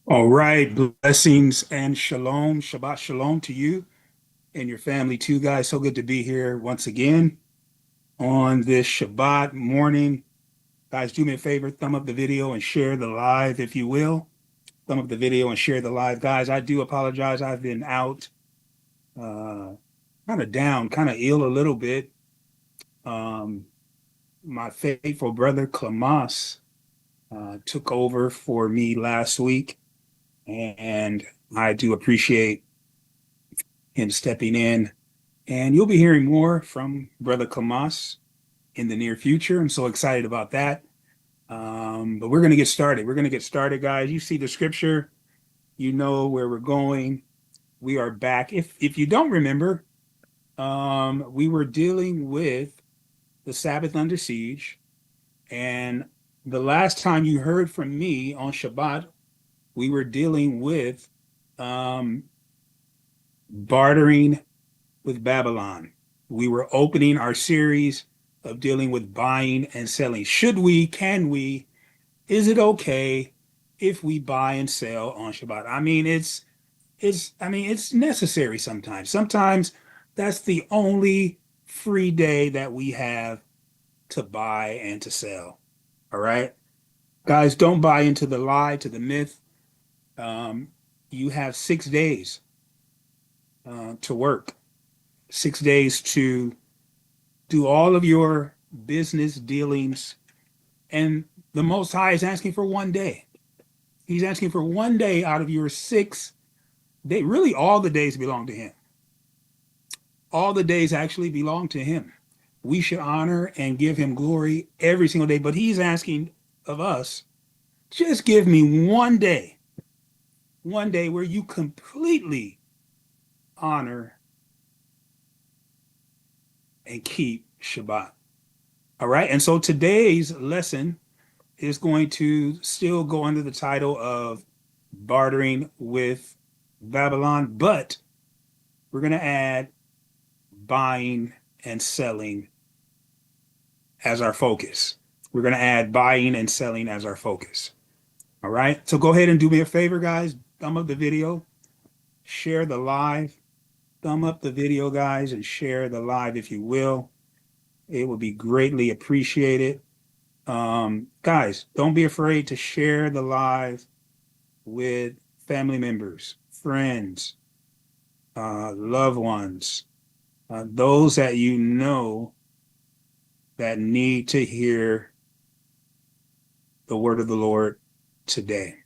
All right, blessings and shalom, Shabbat shalom to you and your family too, guys. So good to be here once again on this Shabbat morning. Guys, do me a favor, thumb up the video and share the live, if you will. Thumb up the video and share the live. Guys, I do apologize. I've been out, uh, kind of down, kind of ill a little bit. Um, my faithful brother Clamas took over for me last week, and I do appreciate him stepping in. And you'll be hearing more from Brother Kamas in the near future. I'm so excited about that. But we're going to get started. We're going to get started, guys. You see the scripture, you know where we're going. We are back. If you don't remember, we were dealing with the Sabbath under siege. And the last time you heard from me on Shabbat, we were dealing with um, bartering with Babylon. We were opening our series of dealing with buying and selling. Should we, can we, is it okay if we buy and sell on Shabbat? I mean, it's necessary sometimes. Sometimes that's the only free day that we have to buy and to sell. All right. Guys, don't buy into the lie, to the myth. Um, you have 6 days to work, 6 days to do all of your business dealings. And the Most High is asking for one day. He's asking for one day out of your 6 days. Really, all the days belong to Him. All the days actually belong to Him. We should honor and give Him glory every single day. But He's asking of us, just give me one day where you completely honor and keep Shabbat. All right. And so today's lesson is going to still go under the title of bartering with Babylon, but we're going to add buying and selling as our focus. We're going to add buying and selling as our focus. All right. So go ahead and do me a favor, guys. Thumb up the video, share the live. Thumb up the video, guys, and share the live if you will. It would be greatly appreciated. Guys, don't be afraid to share the live with family members, friends, loved ones, those that you know that need to hear the word of the Lord today.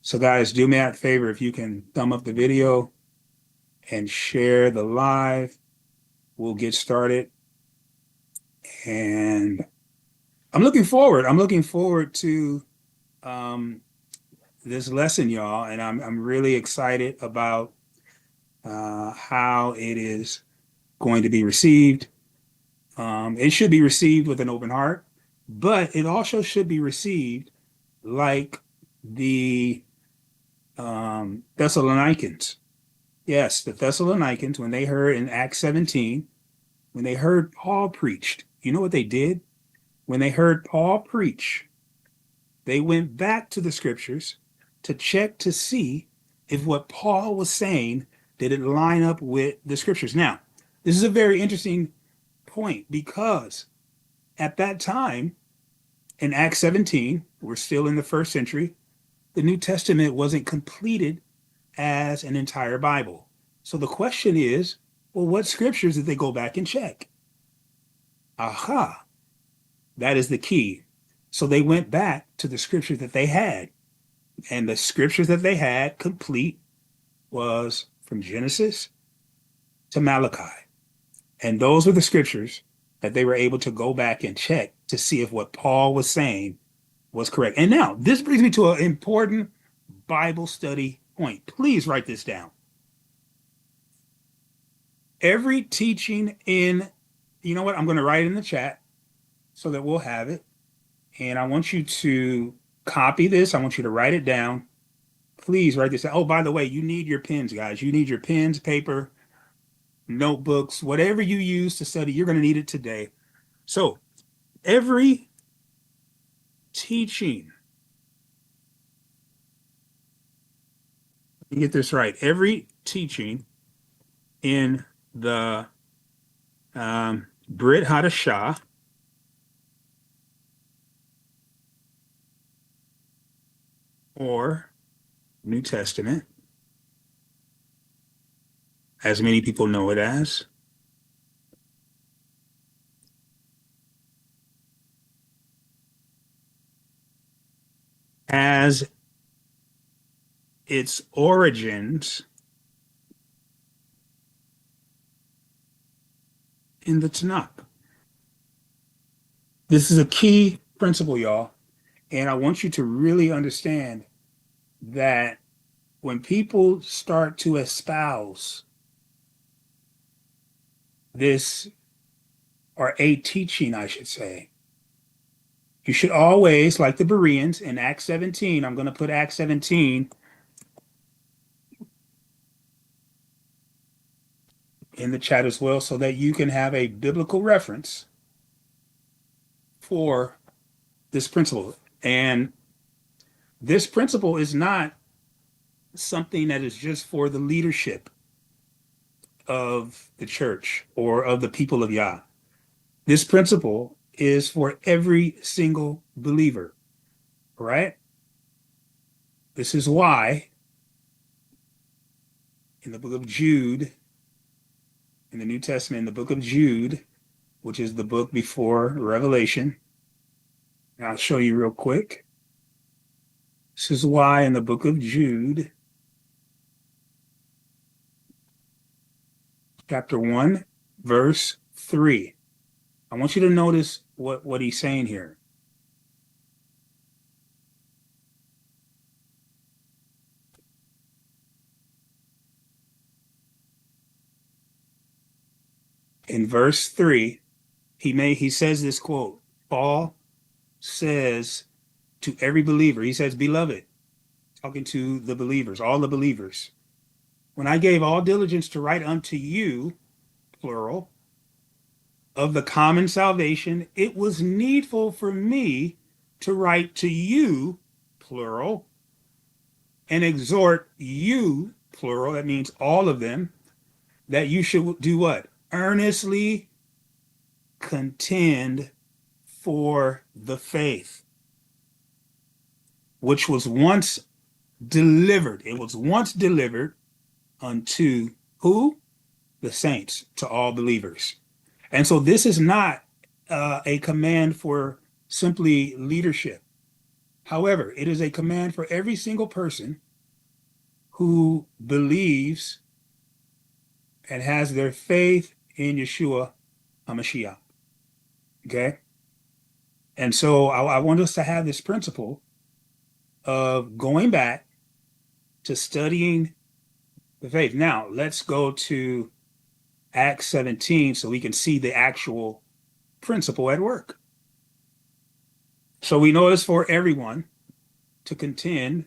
So, guys, do me that favor if you can thumb up the video and share the live. We'll get started. And I'm looking forward. I'm looking forward to um, this lesson, y'all. And I'm really excited about how it is going to be received. It should be received with an open heart, but it also should be received like the Thessalonians. Yes, the Thessalonians, when they heard in Acts 17, when they heard Paul preached, you know what they did? When they heard Paul preach, they went back to the scriptures to check to see if what Paul was saying did it line up with the scriptures. Now, this is a very interesting point because at that time in Acts 17, we're still in the first century, the New Testament wasn't completed as an entire Bible. So the question is, well, what scriptures did they go back and check? Aha, that is the key. So they went back to the scriptures that they had, and the scriptures that they had complete was from Genesis to Malachi. And those were the scriptures that they were able to go back and check to see if what Paul was saying was correct. And now this brings me to an important Bible study point. Please write this down. Every teaching in, you know what? I'm going to write it in the chat so that we'll have it. And I want you to copy this. I want you to write it down. Please write this down. Oh, by the way, you need your pens, guys. You need your pens, paper, notebooks, whatever you use to study, you're going to need it today. So every teaching You get this right. Every teaching in the Brit Hadashah or New Testament, as many people know it as, has its origins in the Tanakh. This is a key principle, y'all. And I want you to really understand that when people start to espouse this, or a teaching, I should say, you should always, like the Bereans in Acts 17, I'm going to put Acts 17 in the chat as well so that you can have a biblical reference for this principle. And this principle is not something that is just for the leadership of the church or of the people of Yah. This principle is for every single believer, right? This is why in the book of Jude, in the New Testament, in the book of Jude, which is the book before Revelation, and I'll show you real quick. This is why in the book of Jude, chapter 1, verse 3, I want you to notice what he's saying here. In verse 3, he says this quote. Paul says to every believer, he says, "Beloved," talking to the believers, all the believers, "when I gave all diligence to write unto you," plural, "of the common salvation, it was needful for me to write to you," plural, "and exhort you," plural, that means all of them, "that you should do what? Earnestly contend for the faith, which was once delivered." It was once delivered unto who? The saints, to all believers. And so this is not a command for simply leadership. However, it is a command for every single person who believes and has their faith in Yeshua HaMashiach. Okay? And so I want us to have this principle of going back to studying the faith. Now, let's go to Acts 17 so we can see the actual principle at work. So we know it's for everyone to contend,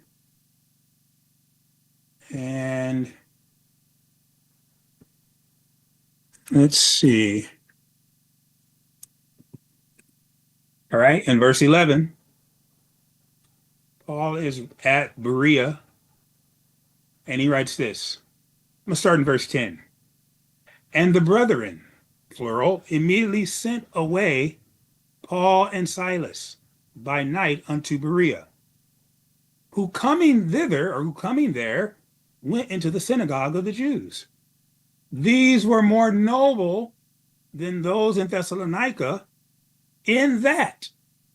and let's see. All right, in verse 11, Paul is at Berea, and he writes this. I'm going to start in verse 10. "And the brethren," plural, "immediately sent away Paul and Silas by night unto Berea, who coming thither, or who coming there, went into the synagogue of the Jews. These were more noble than those in Thessalonica, in that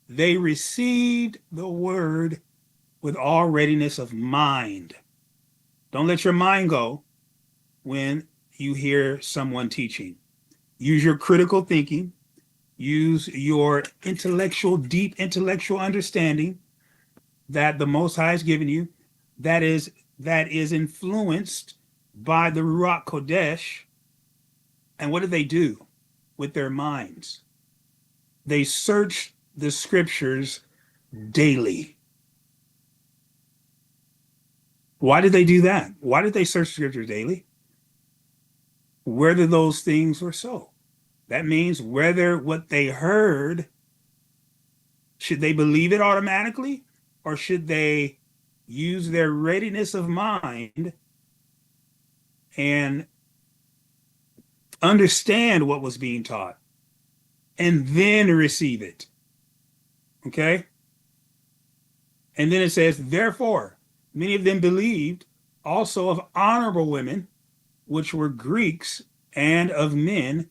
they received the word with all readiness of mind." Don't let your mind go when you hear someone teaching. Use your critical thinking, use your deep intellectual understanding that the Most High has given you, that is influenced by the Ruach Kodesh. And what do they do with their minds? They search the scriptures daily. Why did they do that? Why did they search scriptures daily? Whether those things were so. That means whether what they heard, should they believe it automatically, or should they use their readiness of mind and understand what was being taught and then receive it. Okay? And then it says, therefore, many of them believed also of honorable women, which were Greeks, and of men,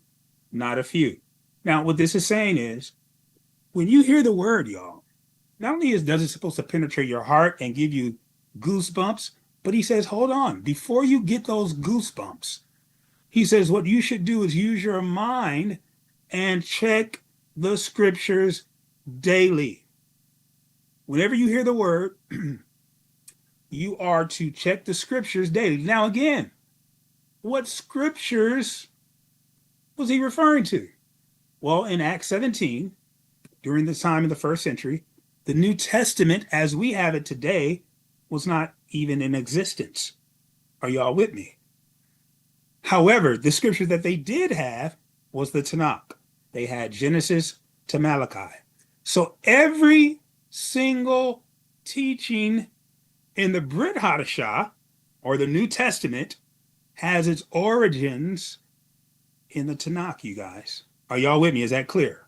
not a few. Now, what this is saying is, when you hear the word, y'all, not only does it supposed to penetrate your heart and give you goosebumps, but he says, hold on, before you get those goosebumps, he says what you should do is use your mind and check the scriptures daily. Whenever you hear the word, you are to check the scriptures daily. Now, again, what scriptures was he referring to? Well, in Acts 17, during the time of the first century, the New Testament as we have it today was not even in existence. Are y'all with me? However, the scripture that they did have was the Tanakh. They had Genesis to Malachi. So every single teaching in the Brit Hadashah, or the New Testament, has its origins in the Tanakh, you guys. Are y'all with me? Is that clear?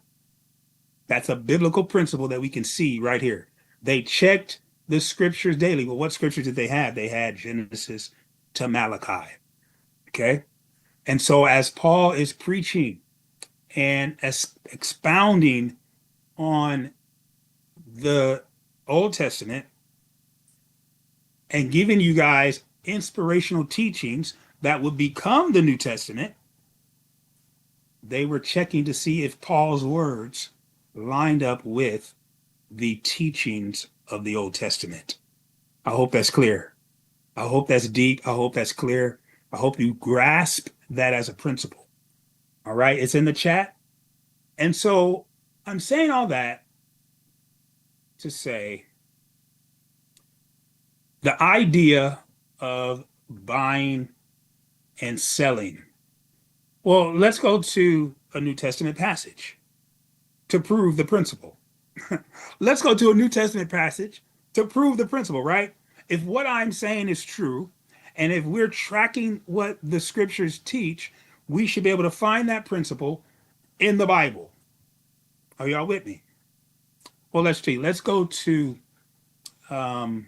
That's a biblical principle that we can see right here. They checked the scriptures daily. Well, what scriptures did they have? They had Genesis to Malachi. Okay. And so as Paul is preaching and as expounding on the Old Testament and giving you guys inspirational teachings that would become the New Testament, they were checking to see if Paul's words lined up with the teachings of the Old Testament. I hope that's clear. I hope that's deep. I hope that's clear. I hope you grasp that as a principle. All right, it's in the chat. And so I'm saying all that to say the idea of buying and selling. Well, let's go to a New Testament passage to prove the principle. Let's go to a New Testament passage to prove the principle, right? If what I'm saying is true, and if we're tracking what the scriptures teach, we should be able to find that principle in the Bible. Are y'all with me? Well, let's see. Let's go to, um,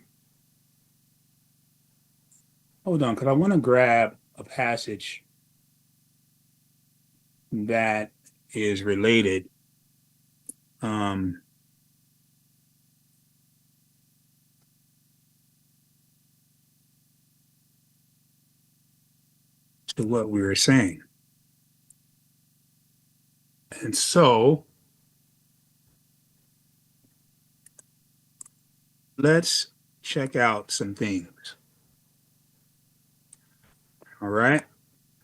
hold on, because I want to grab a passage that is related um, to what we were saying. And so let's check out some things. All right.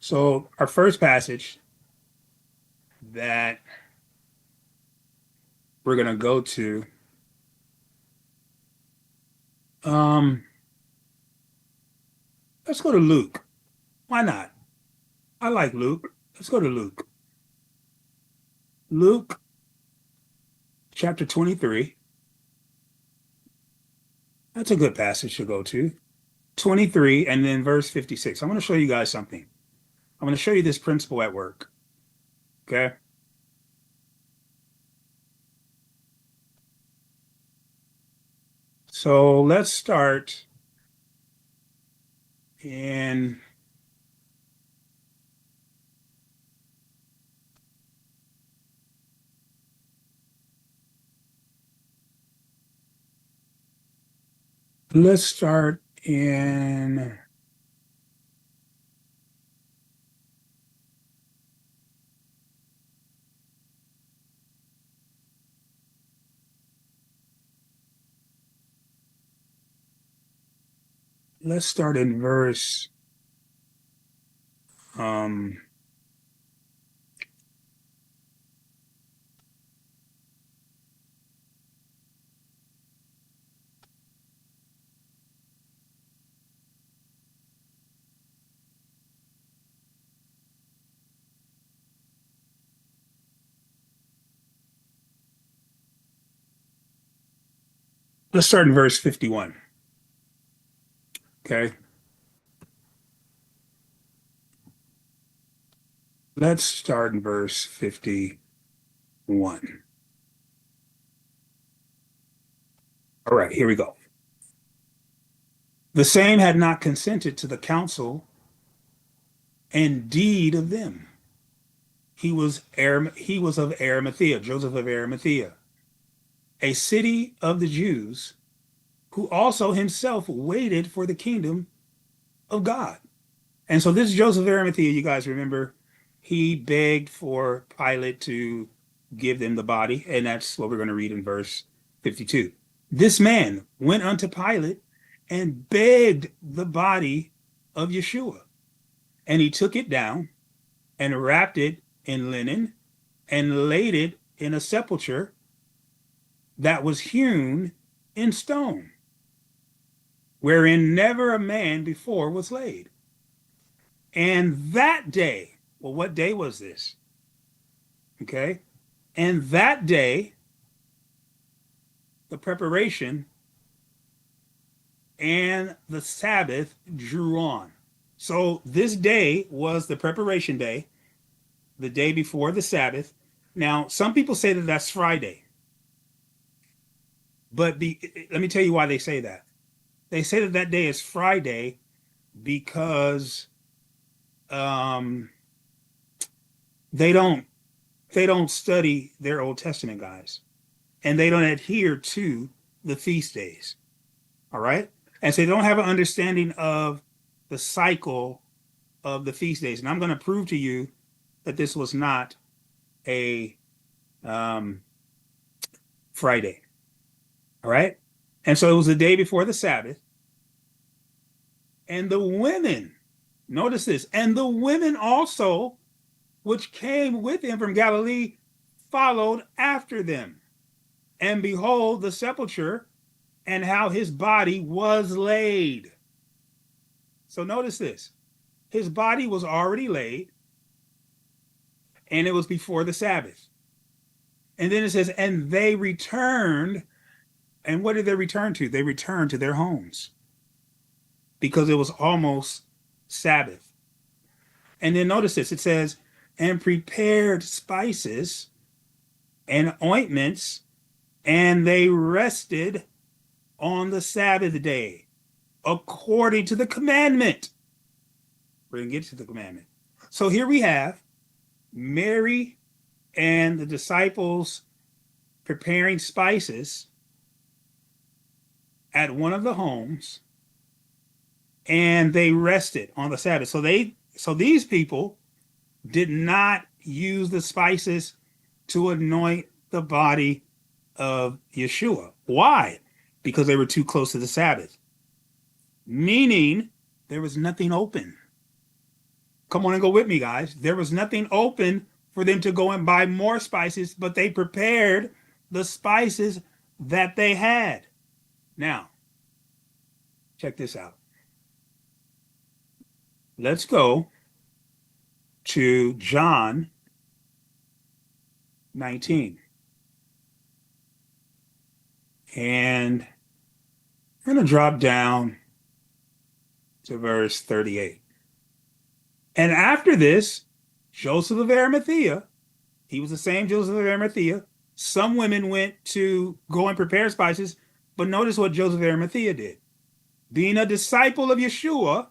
So our first passage that we're going to go to, um, let's go to Luke. Why not? I like Luke. Let's go to Luke. Luke chapter 23. That's a good passage to go to. 23 and then verse 56. I want to show you guys something. I'm going to show you this principle at work. Okay. So let's start in let's start in let's start in verse um let's start in verse 51. Okay. Let's start in verse 51. All right, here we go. The same had not consented to the counsel and deed of them. He was of Arimathea, Joseph of Arimathea, a city of the Jews, who also himself waited for the kingdom of God. And so this Joseph of Arimathea, you guys remember, he begged for Pilate to give them the body, and that's what we're going to read in verse 52. This man went unto Pilate and begged the body of Yeshua, and he took it down and wrapped it in linen and laid it in a sepulchre that was hewn in stone, wherein never a man before was laid. And that day, well, what day was this? Okay. And that day, the preparation and the Sabbath drew on. So this day was the preparation day, the day before the Sabbath. Now, some people say that that's Friday, but let me tell you why they say that. They say that that day is Friday because um, they don't they don't study their Old Testament, guys, and they don't adhere to the feast days. All right, and so they don't have an understanding of the cycle of the feast days. And I'm going to prove to you that this was not a um, Friday. All right, and so it was the day before the Sabbath, and the women. Notice this, and the women also which came with him from Galilee followed after them. And behold, the sepulchre and how his body was laid. So notice this, his body was already laid, and it was before the Sabbath. And then it says, and they returned. And what did they return to? They returned to their homes because it was almost Sabbath. And then notice this, it says, and prepared spices and ointments, and they rested on the Sabbath day according to the commandment. We're going to get to the commandment. So here we have Mary and the disciples preparing spices at one of the homes, and they rested on the Sabbath. So these people did not use the spices to anoint the body of Yeshua. Why? Because they were too close to the Sabbath, meaning there was nothing open. Come on and go with me, guys. There was nothing open for them to go and buy more spices, but they prepared the spices that they had. Now, check this out. Let's go to John 19. And we're going to drop down to verse 38. And after this, Joseph of Arimathea, he was the same Joseph of Arimathea. Some women went to go and prepare spices, but notice what Joseph of Arimathea did. Being a disciple of Yeshua,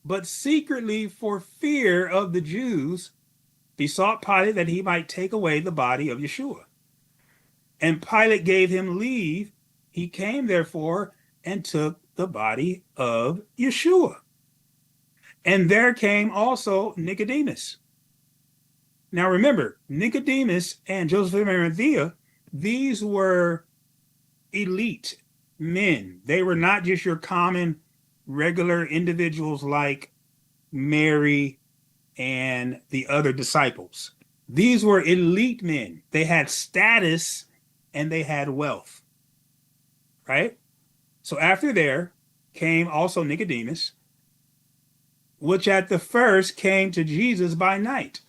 but secretly for fear of the Jews, besought Pilate that he might take away the body of Yeshua. And Pilate gave him leave. He came, therefore, and took the body of Yeshua. And there came also Nicodemus. Now remember, Nicodemus and Joseph of Arimathea, these were elite men. They were not just your common, regular individuals like Mary and the other disciples. These were elite men. They had status and they had wealth, right? So after there came also Nicodemus, which at the first came to Jesus by night,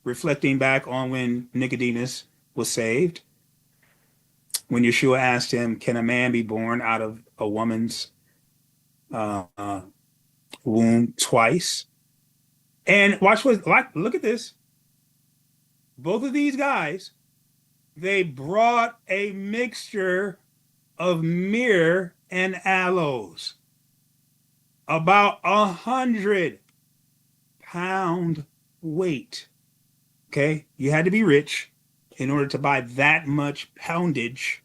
reflecting back on when Nicodemus was saved, when Yeshua asked him, can a man be born out of a woman's uh, uh, wound twice. And look at this. Both of these guys, they brought a mixture of myrrh and aloes, about 100-pound weight. Okay, you had to be rich in order to buy that much poundage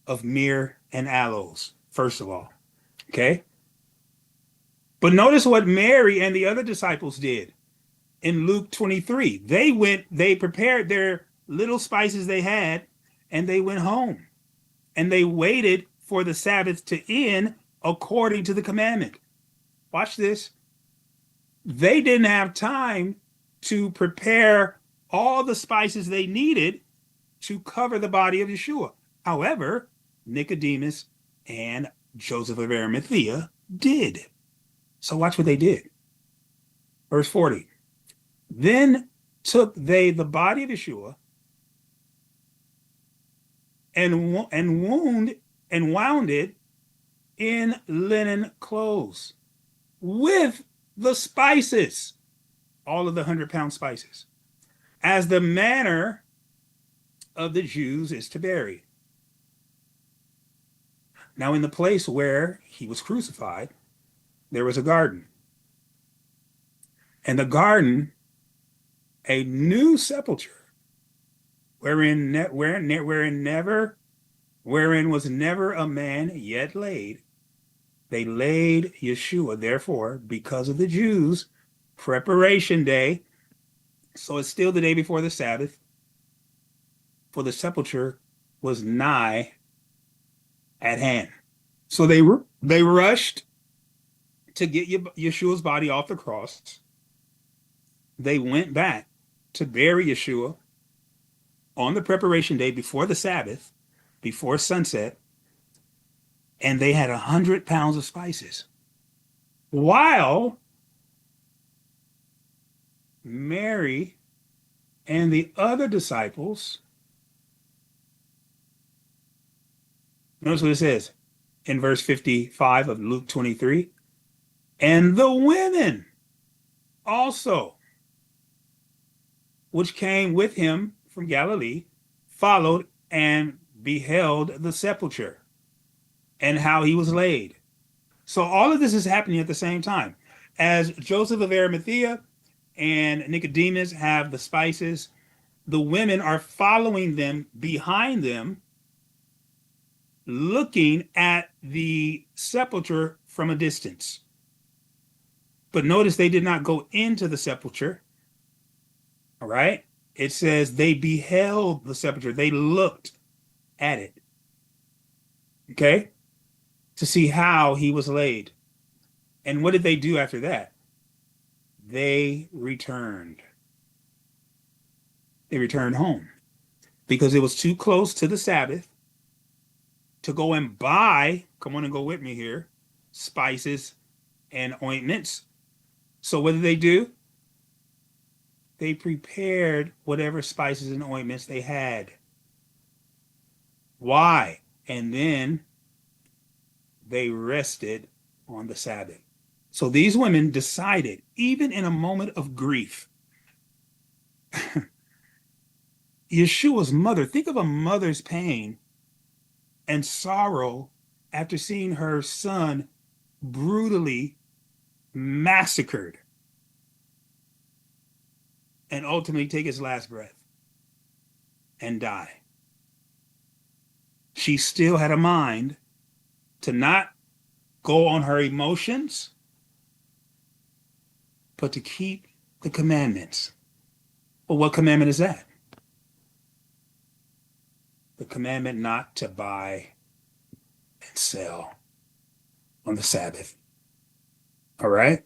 of myrrh and aloes, first of all. Okay, but notice what Mary and the other disciples did in Luke 23. They prepared their little spices they had, and they went home and they waited for the Sabbath to end according to the commandment. Watch this. They didn't have time to prepare all the spices they needed to cover the body of Yeshua. However, Nicodemus and Joseph of Arimathea did. So watch what they did. Verse 40. Then took they the body of Yeshua and wound it in linen clothes with the spices, all of the 100-pound spices, as the manner of the Jews is to bury. Now, in the place where he was crucified, there was a garden. And the garden, a new sepulchre, wherein was never a man yet laid. They laid Yeshua, therefore, because of the Jews, preparation day. So it's still the day before the Sabbath, for the sepulchre was nigh at hand. So they rushed to get Yeshua's body off the cross. They went back to bury Yeshua on the preparation day before the Sabbath, before sunset, and they had 100 pounds of spices. While Mary and the other disciples, notice what it says in verse 55 of Luke 23, and the women also, which came with him from Galilee, followed and beheld the sepulchre and how he was laid. So all of this is happening at the same time. As Joseph of Arimathea and Nicodemus have the spices, the women are following them behind them, looking at the sepulchre from a distance. But notice they did not go into the sepulchre. All right. It says they beheld the sepulchre. They looked at it. Okay. To see how he was laid. And what did they do after that? They returned. They returned home because it was too close to the Sabbath to go and buy, come on and go with me here, spices and ointments. So what did they do? They prepared whatever spices and ointments they had. Why? And then they rested on the Sabbath. So these women decided, even in a moment of grief, Yeshua's mother, think of a mother's pain and sorrow after seeing her son brutally massacred and ultimately take his last breath and die. She still had a mind to not go on her emotions, but to keep the commandments. Well, what commandment is that? The commandment not to buy and sell on the Sabbath. All right?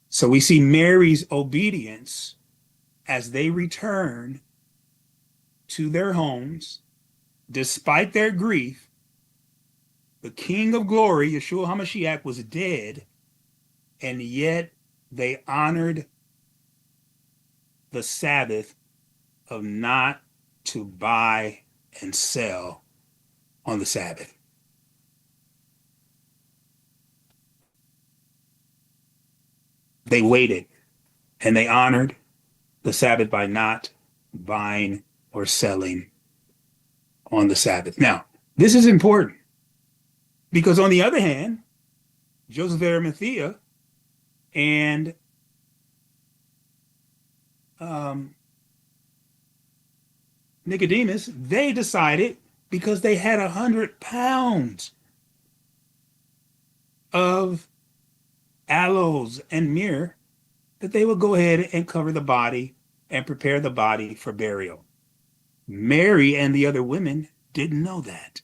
So we see Mary's obedience as they return to their homes, despite their grief. The King of Glory, Yeshua HaMashiach, was dead, and yet they honored the Sabbath of not to buy and sell on the Sabbath. They waited and they honored the Sabbath by not buying or selling on the Sabbath. Now, this is important because, on the other hand, Joseph of Arimathea and um, Nicodemus, they decided because they had 100 pounds of aloes and myrrh that they would go ahead and cover the body and prepare the body for burial. Mary and the other women didn't know that.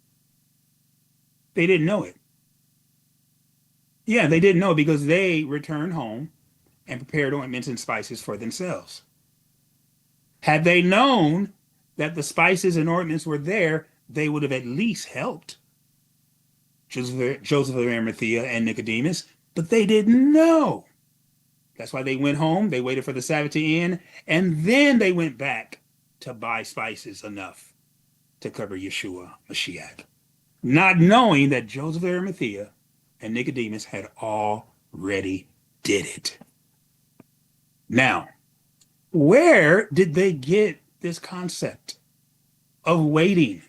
They didn't know it. Yeah, they didn't know because they returned home and prepared ointments and spices for themselves. Had they known that the spices and ointments were there, they would have at least helped Joseph of Arimathea and Nicodemus, but they didn't know. That's why they went home, they waited for the Sabbath to end, and then they went back to buy spices enough to cover Yeshua Mashiach, not knowing that Joseph of Arimathea and Nicodemus had already did it. Now, where did they get this concept of waiting?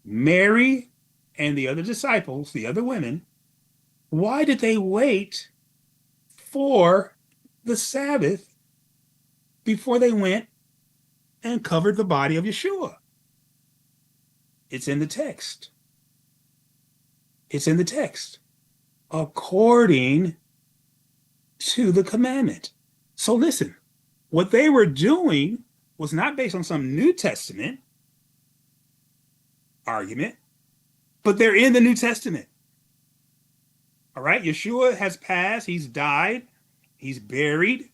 Mary and the other disciples, the other women, why did they wait for the Sabbath before they went and covered the body of Yeshua? It's in the text. It's in the text. According to the commandment. So listen, what they were doing was not based on some New Testament argument, but they're in the New Testament. All right, Yeshua has passed, he's died, he's buried,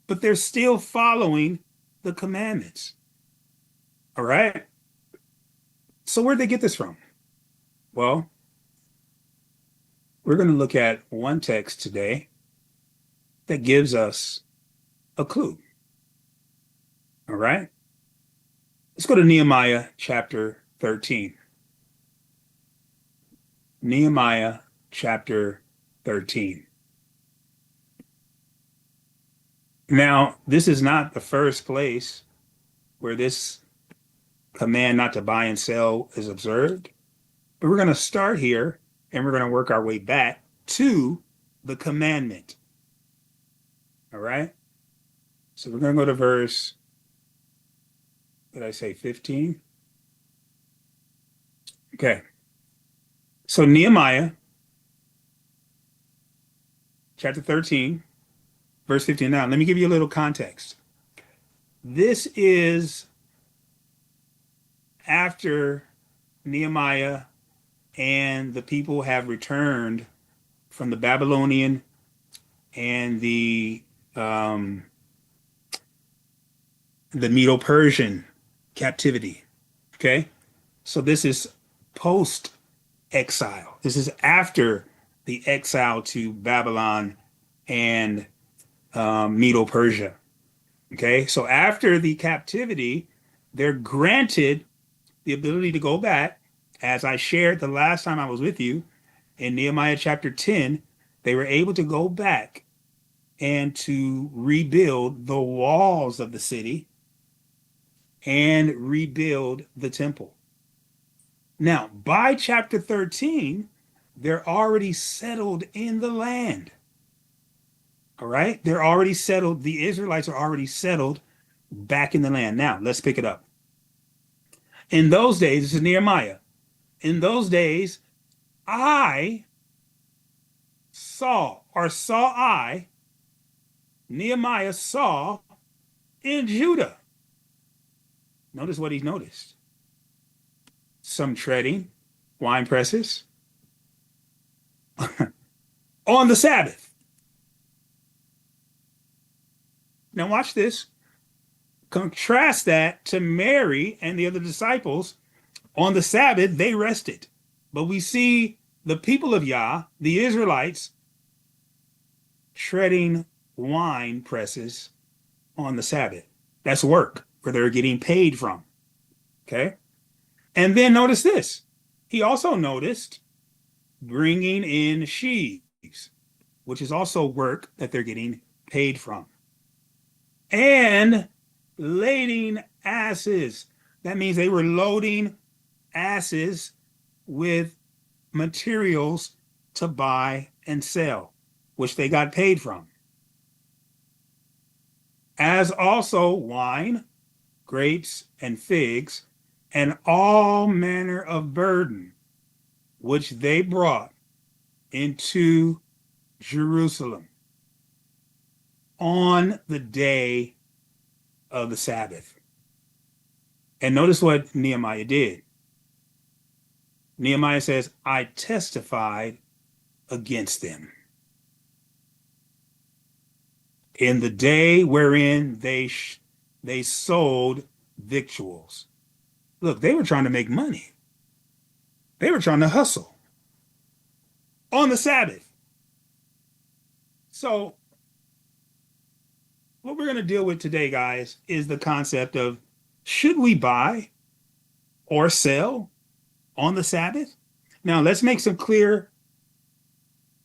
but they're still following the commandments. All right. So where'd they get this from? Well, we're going to look at one text today that gives us a clue. All right. Let's go to Nehemiah chapter 13. Nehemiah chapter 13. Now, this is not the first place where this command not to buy and sell is observed, but we're going to start here and we're going to work our way back to the commandment. All right. So we're going to go to verse, did I say 15? Okay. So Nehemiah chapter 13, verse 15. Now, let me give you a little context. This is after Nehemiah and the people have returned from the Babylonian and the Medo-Persian captivity. Okay, so this is post-exile. This is after the exile to Babylon and Medo-Persia. Okay, so after the captivity, they're granted the ability to go back. As I shared the last time I was with you in Nehemiah chapter 10, they were able to go back and to rebuild the walls of the city and rebuild the temple. Now, by chapter 13, they're already settled in the land. All right? They're already settled. The Israelites are already settled back in the land. Now, let's pick it up. In those days, this is Nehemiah. In those days, I saw, or saw I, Nehemiah saw in Judah. Notice what he noticed. Some treading wine presses on the Sabbath. Now watch this. Contrast that to Mary and the other disciples. On the Sabbath, they rested. But we see the people of Yah, the Israelites, treading wine presses on the Sabbath. That's work where they're getting paid from. Okay? And then notice this. He also noticed bringing in sheaves. which is also work that they're getting paid from. And lading asses. That means they were loading asses with materials to buy and sell, which they got paid from. As also wine, grapes, and figs, and all manner of burden, which they brought into Jerusalem on the day of the Sabbath. And notice what Nehemiah did. Nehemiah says, I testified against them in the day wherein they sold victuals. Look, they were trying to make money. They were trying to hustle on the Sabbath. So what we're going to deal with today, guys, is the concept of should we buy or sell on the Sabbath? Now, let's make some clear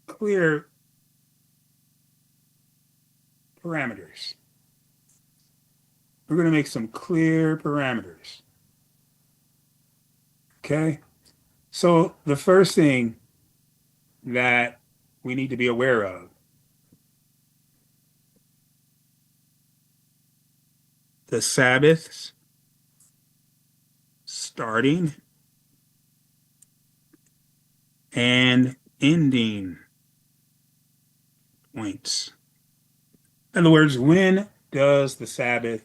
parameters. We're going to make some clear parameters. Okay? So the first thing that we need to be aware of, the Sabbaths starting and ending points. In other words, when does the Sabbath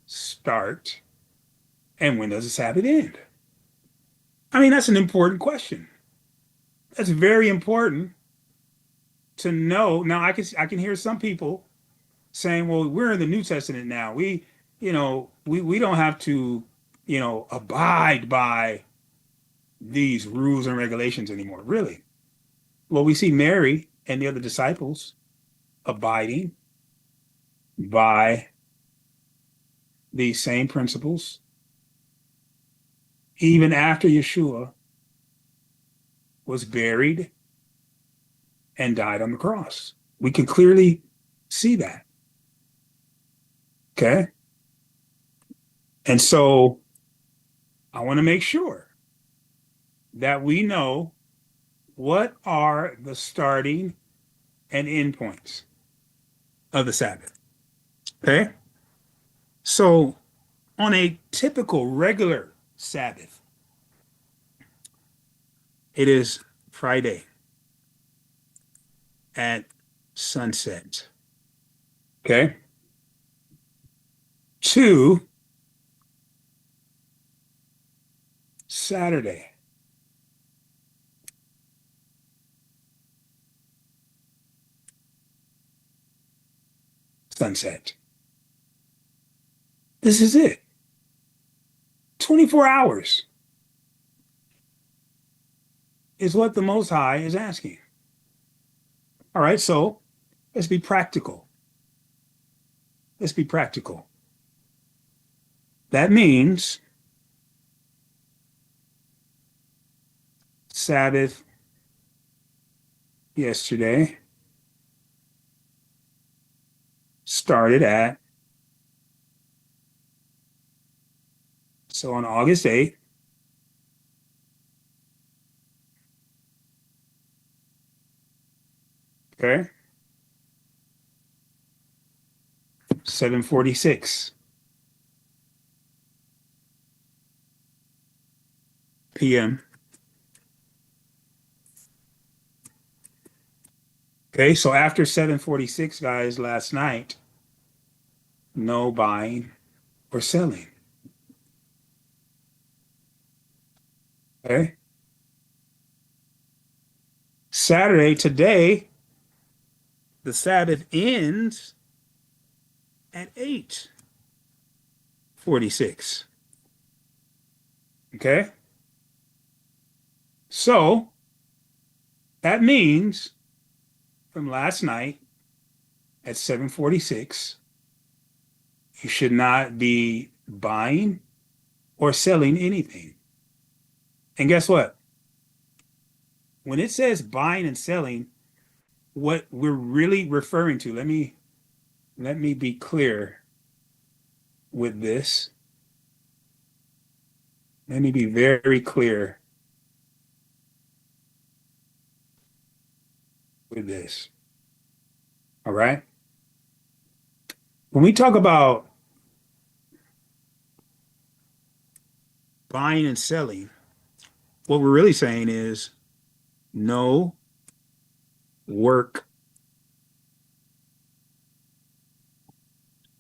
start and when does the Sabbath end? I mean, that's an important question. That's very important to know. Now, I can hear some people saying, "Well, we're in the New Testament now. We don't have to, abide by these rules and regulations anymore." Really? Well, we see Mary and the other disciples abiding by these same principles even after Yeshua was buried and died on the cross. We can clearly see that. Okay? And so I want to make sure that we know what are the starting and end points of the Sabbath. Okay? So on a typical regular Sabbath, it is Friday at sunset. Okay? To Saturday. Sunset. This is it. 24 hours is what the Most High is asking. All right, so let's be practical. Let's be practical. That means Sabbath yesterday started at, so on August 8th, okay, 7:46 p.m. Okay, so after 7:46, guys, last night, no buying or selling. Okay. Saturday, today, the Sabbath ends at 8:46. Okay. So that means from last night at 7:46, you should not be buying or selling anything. And guess what? When it says buying and selling, what we're really referring to, let me be clear with this. Let me be very clear with this. All right. When we talk about buying and selling, what we're really saying is no work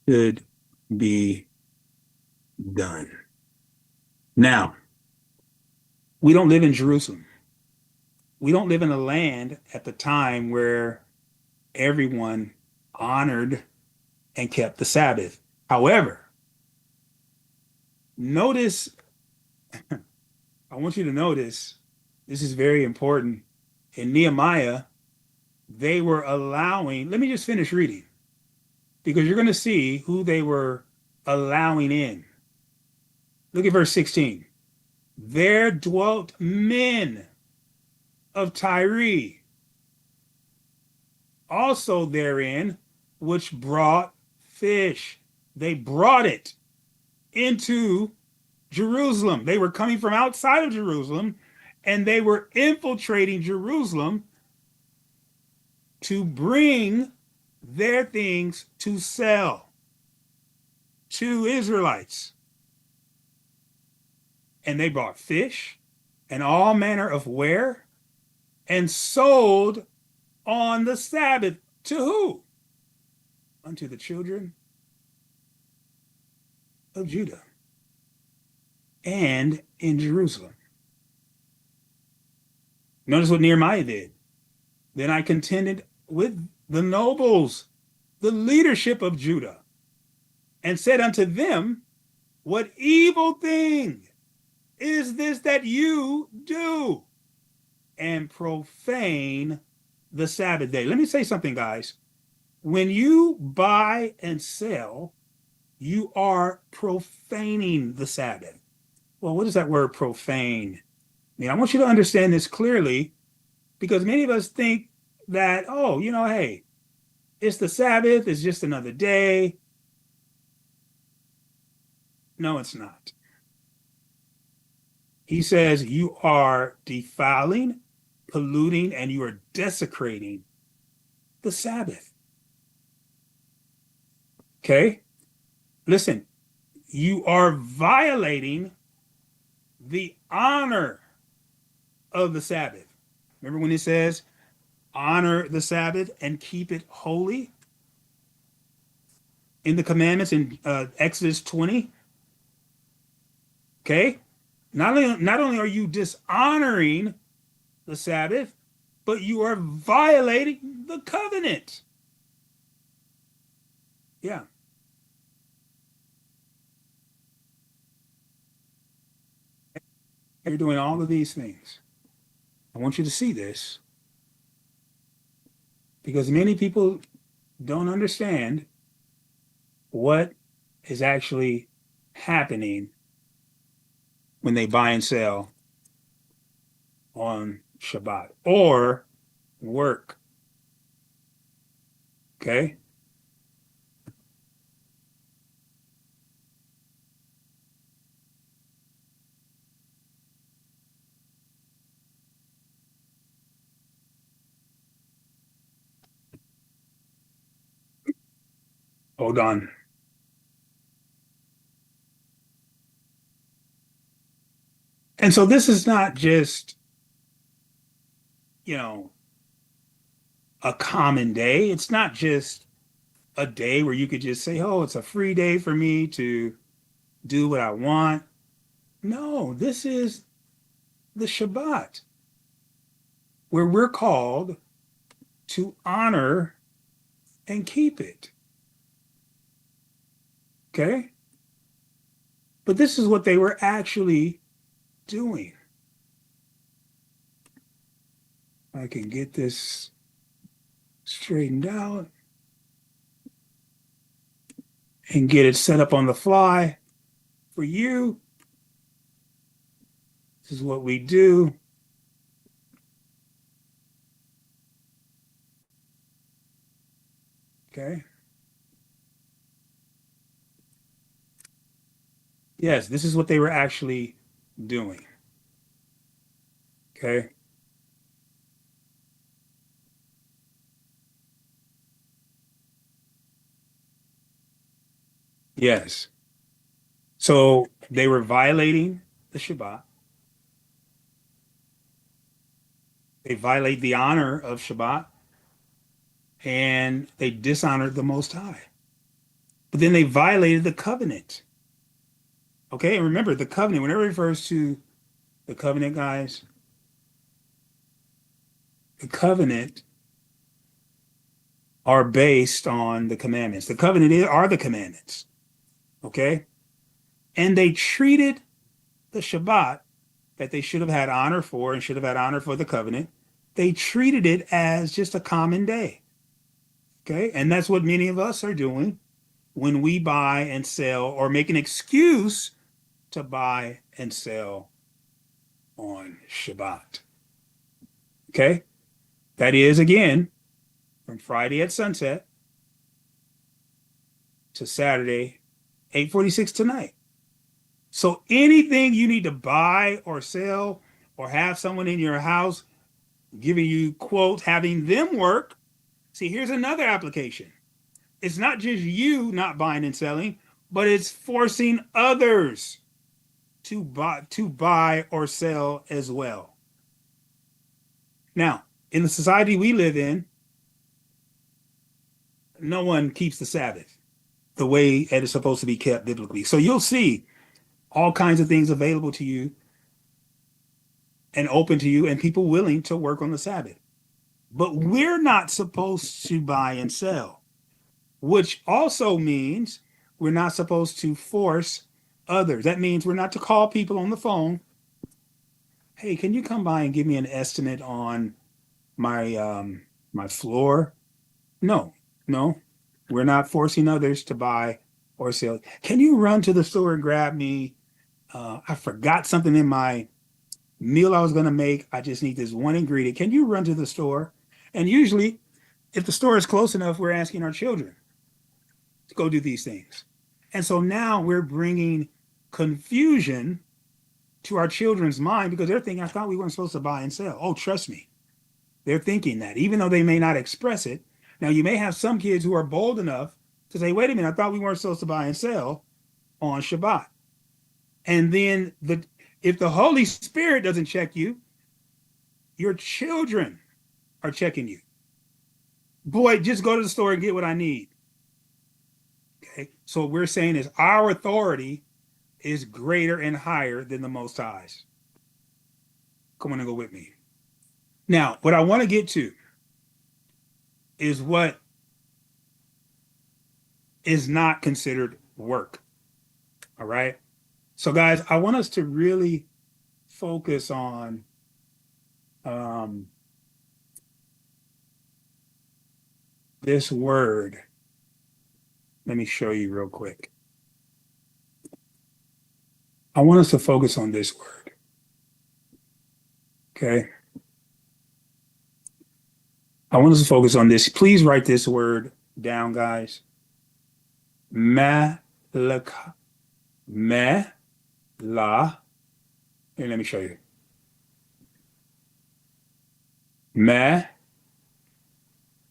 should be done. Now, we don't live in Jerusalem. We don't live in a land at the time where everyone honored and kept the Sabbath. However, notice, I want you to notice, this is very important. In Nehemiah, they were allowing, let me just finish reading because you're going to see who they were allowing in. Look at verse 16. There dwelt men of Tyre, also therein, which brought fish. They brought it into Jerusalem. They were coming from outside of Jerusalem and they were infiltrating Jerusalem to bring their things to sell to Israelites. And they brought fish and all manner of ware and sold on the Sabbath. To who? Unto the children of Judah and in Jerusalem. Notice what Nehemiah did. Then I contended with the nobles, the leadership of Judah, and said unto them, what evil thing is this that you do and profane the Sabbath day? Let me say something, guys. When you buy and sell, you are profaning the Sabbath. Well, what does that word profane mean? I want you to understand this clearly because many of us think that, oh, hey, it's the Sabbath, it's just another day. No, it's not. He says you are defiling, polluting, and you are desecrating the Sabbath. Okay? Listen, you are violating the honor of the Sabbath. Remember when it says, honor the Sabbath and keep it holy in the commandments in Exodus 20? Okay? Not only are you dishonoring the Sabbath, but you are violating the covenant. Yeah. You're doing all of these things. I want you to see this because many people don't understand what is actually happening when they buy and sell on Shabbat or work. Okay? Hold on. And so this is not just, you know, a common day. It's not just a day where you could just say, oh, it's a free day for me to do what I want. No, this is the Shabbat, where we're called to honor and keep it. Okay? But this is what they were actually doing. I can get this straightened out and get it set up on the fly for you. This is what we do. Okay. Yes, this is what they were actually doing. Okay. Yes. So they were violating the Shabbat. They violate the honor of Shabbat and they dishonored the Most High. But then they violated the covenant. Okay. And remember, the covenant, whenever it refers to the covenant, guys, the covenant are based on the commandments. The covenant are the commandments. Okay. And they treated the Shabbat that they should have had honor for and should have had honor for the covenant. They treated it as just a common day. Okay. And that's what many of us are doing when we buy and sell or make an excuse to buy and sell on Shabbat. Okay. That is, again, from Friday at sunset to Saturday, 8:46 tonight. So anything you need to buy or sell or have someone in your house giving you quotes, having them work. See, here's another application. It's not just you not buying and selling, but it's forcing others to buy or sell as well. Now, in the society we live in, no one keeps the Sabbath the way it is supposed to be kept biblically. So you'll see all kinds of things available to you and open to you and people willing to work on the Sabbath. But we're not supposed to buy and sell, which also means we're not supposed to force others. That means we're not to call people on the phone. Hey, can you come by and give me an estimate on my floor? No, no, we're not forcing others to buy or sell. Can you run to the store and grab me? I forgot something in my meal I was going to make. I just need this one ingredient. Can you run to the store? And usually, if the store is close enough, we're asking our children to go do these things. And so now we're bringing confusion to our children's mind because they're thinking, I thought we weren't supposed to buy and sell. Oh, trust me. They're thinking that, even though they may not express it. Now, you may have some kids who are bold enough to say, wait a minute, I thought we weren't supposed to buy and sell on Shabbat. And then if the Holy Spirit doesn't check you, your children are checking you. Boy, just go to the store and get what I need. Okay. So what we're saying is our authority is greater and higher than the Most High's. Come on and go with me. Now, what I want to get to is what is not considered work. All right. So, guys, I want us to really focus on um, this word. Let me show you real quick. I want us to focus on this word. Okay. I want us to focus on this. Please write this word down, guys. Malaka. La. Here, let me show you.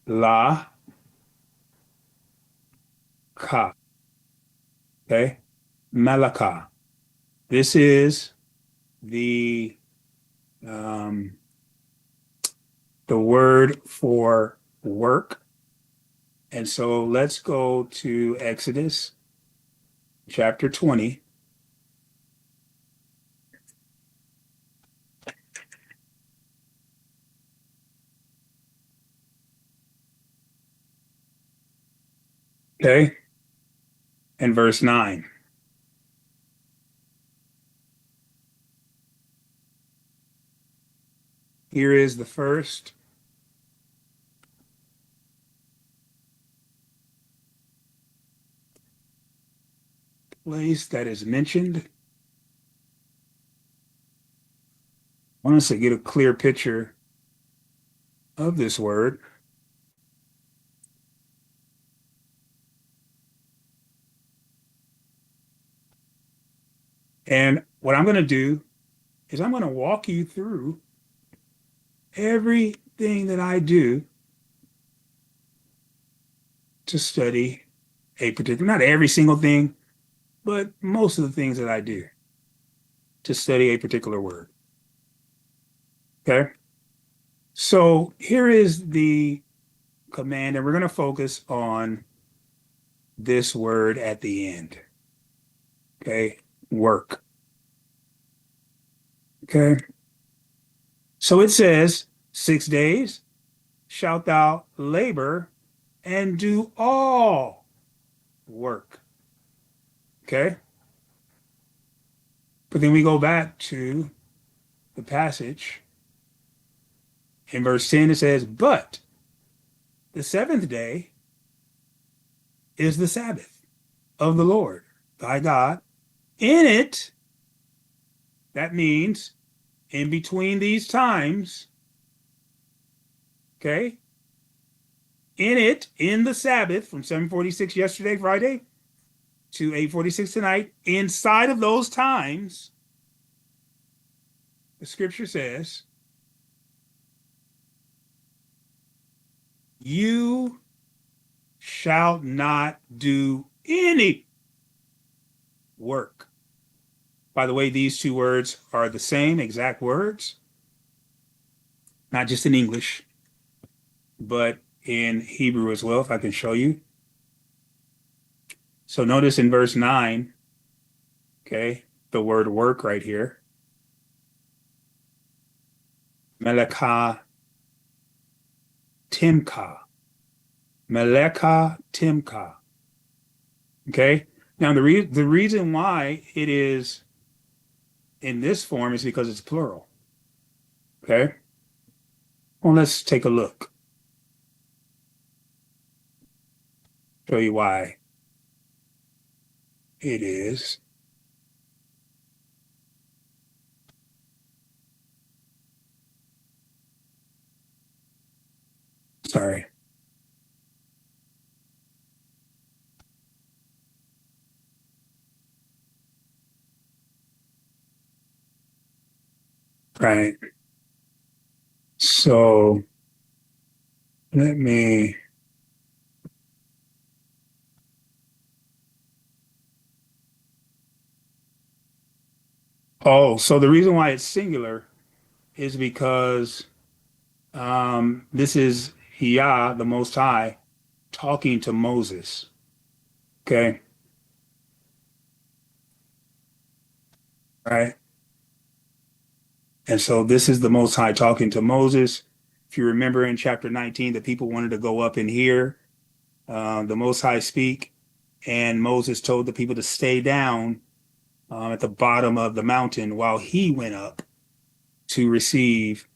La. Ka. Okay. Malaka. This is the um, the word for work. And so let's go to Exodus chapter 20. Okay. And verse 9. Here is the first place that is mentioned. I want us to get a clear picture of this word. And what I'm going to do is I'm going to walk you through everything that I do to study a particular, not every single thing, but most of the things that I do to study a particular word. Okay. So here is the command, and we're going to focus on this word at the end. Okay. Work. Okay. So it says, 6 days shalt thou labor and do all work. Okay. But then we go back to the passage. In verse 10, it says, but the seventh day is the Sabbath of the Lord thy God. In it, that means in between these times, okay, in it, in the Sabbath from 7:46 yesterday, Friday, to 8:46 tonight, inside of those times, the scripture says, you shall not do any work. By the way, these two words are the same exact words, not just in English, but in Hebrew as well, if I can show you. So notice in verse 9, okay, the word work right here. Meleka timka. Meleka timka. Okay. Now the reason why it is in this form is because it's plural. Okay. Well, let's take a look. Show you why it is. Sorry. Right. So let me. Oh, so the reason why it's singular is because this is Yah, the Most High, talking to Moses. Okay. Right. And so this is the Most High talking to Moses. If you remember in chapter 19, the people wanted to go up and hear the Most High speak, and Moses told the people to stay down at the bottom of the mountain while he went up to receive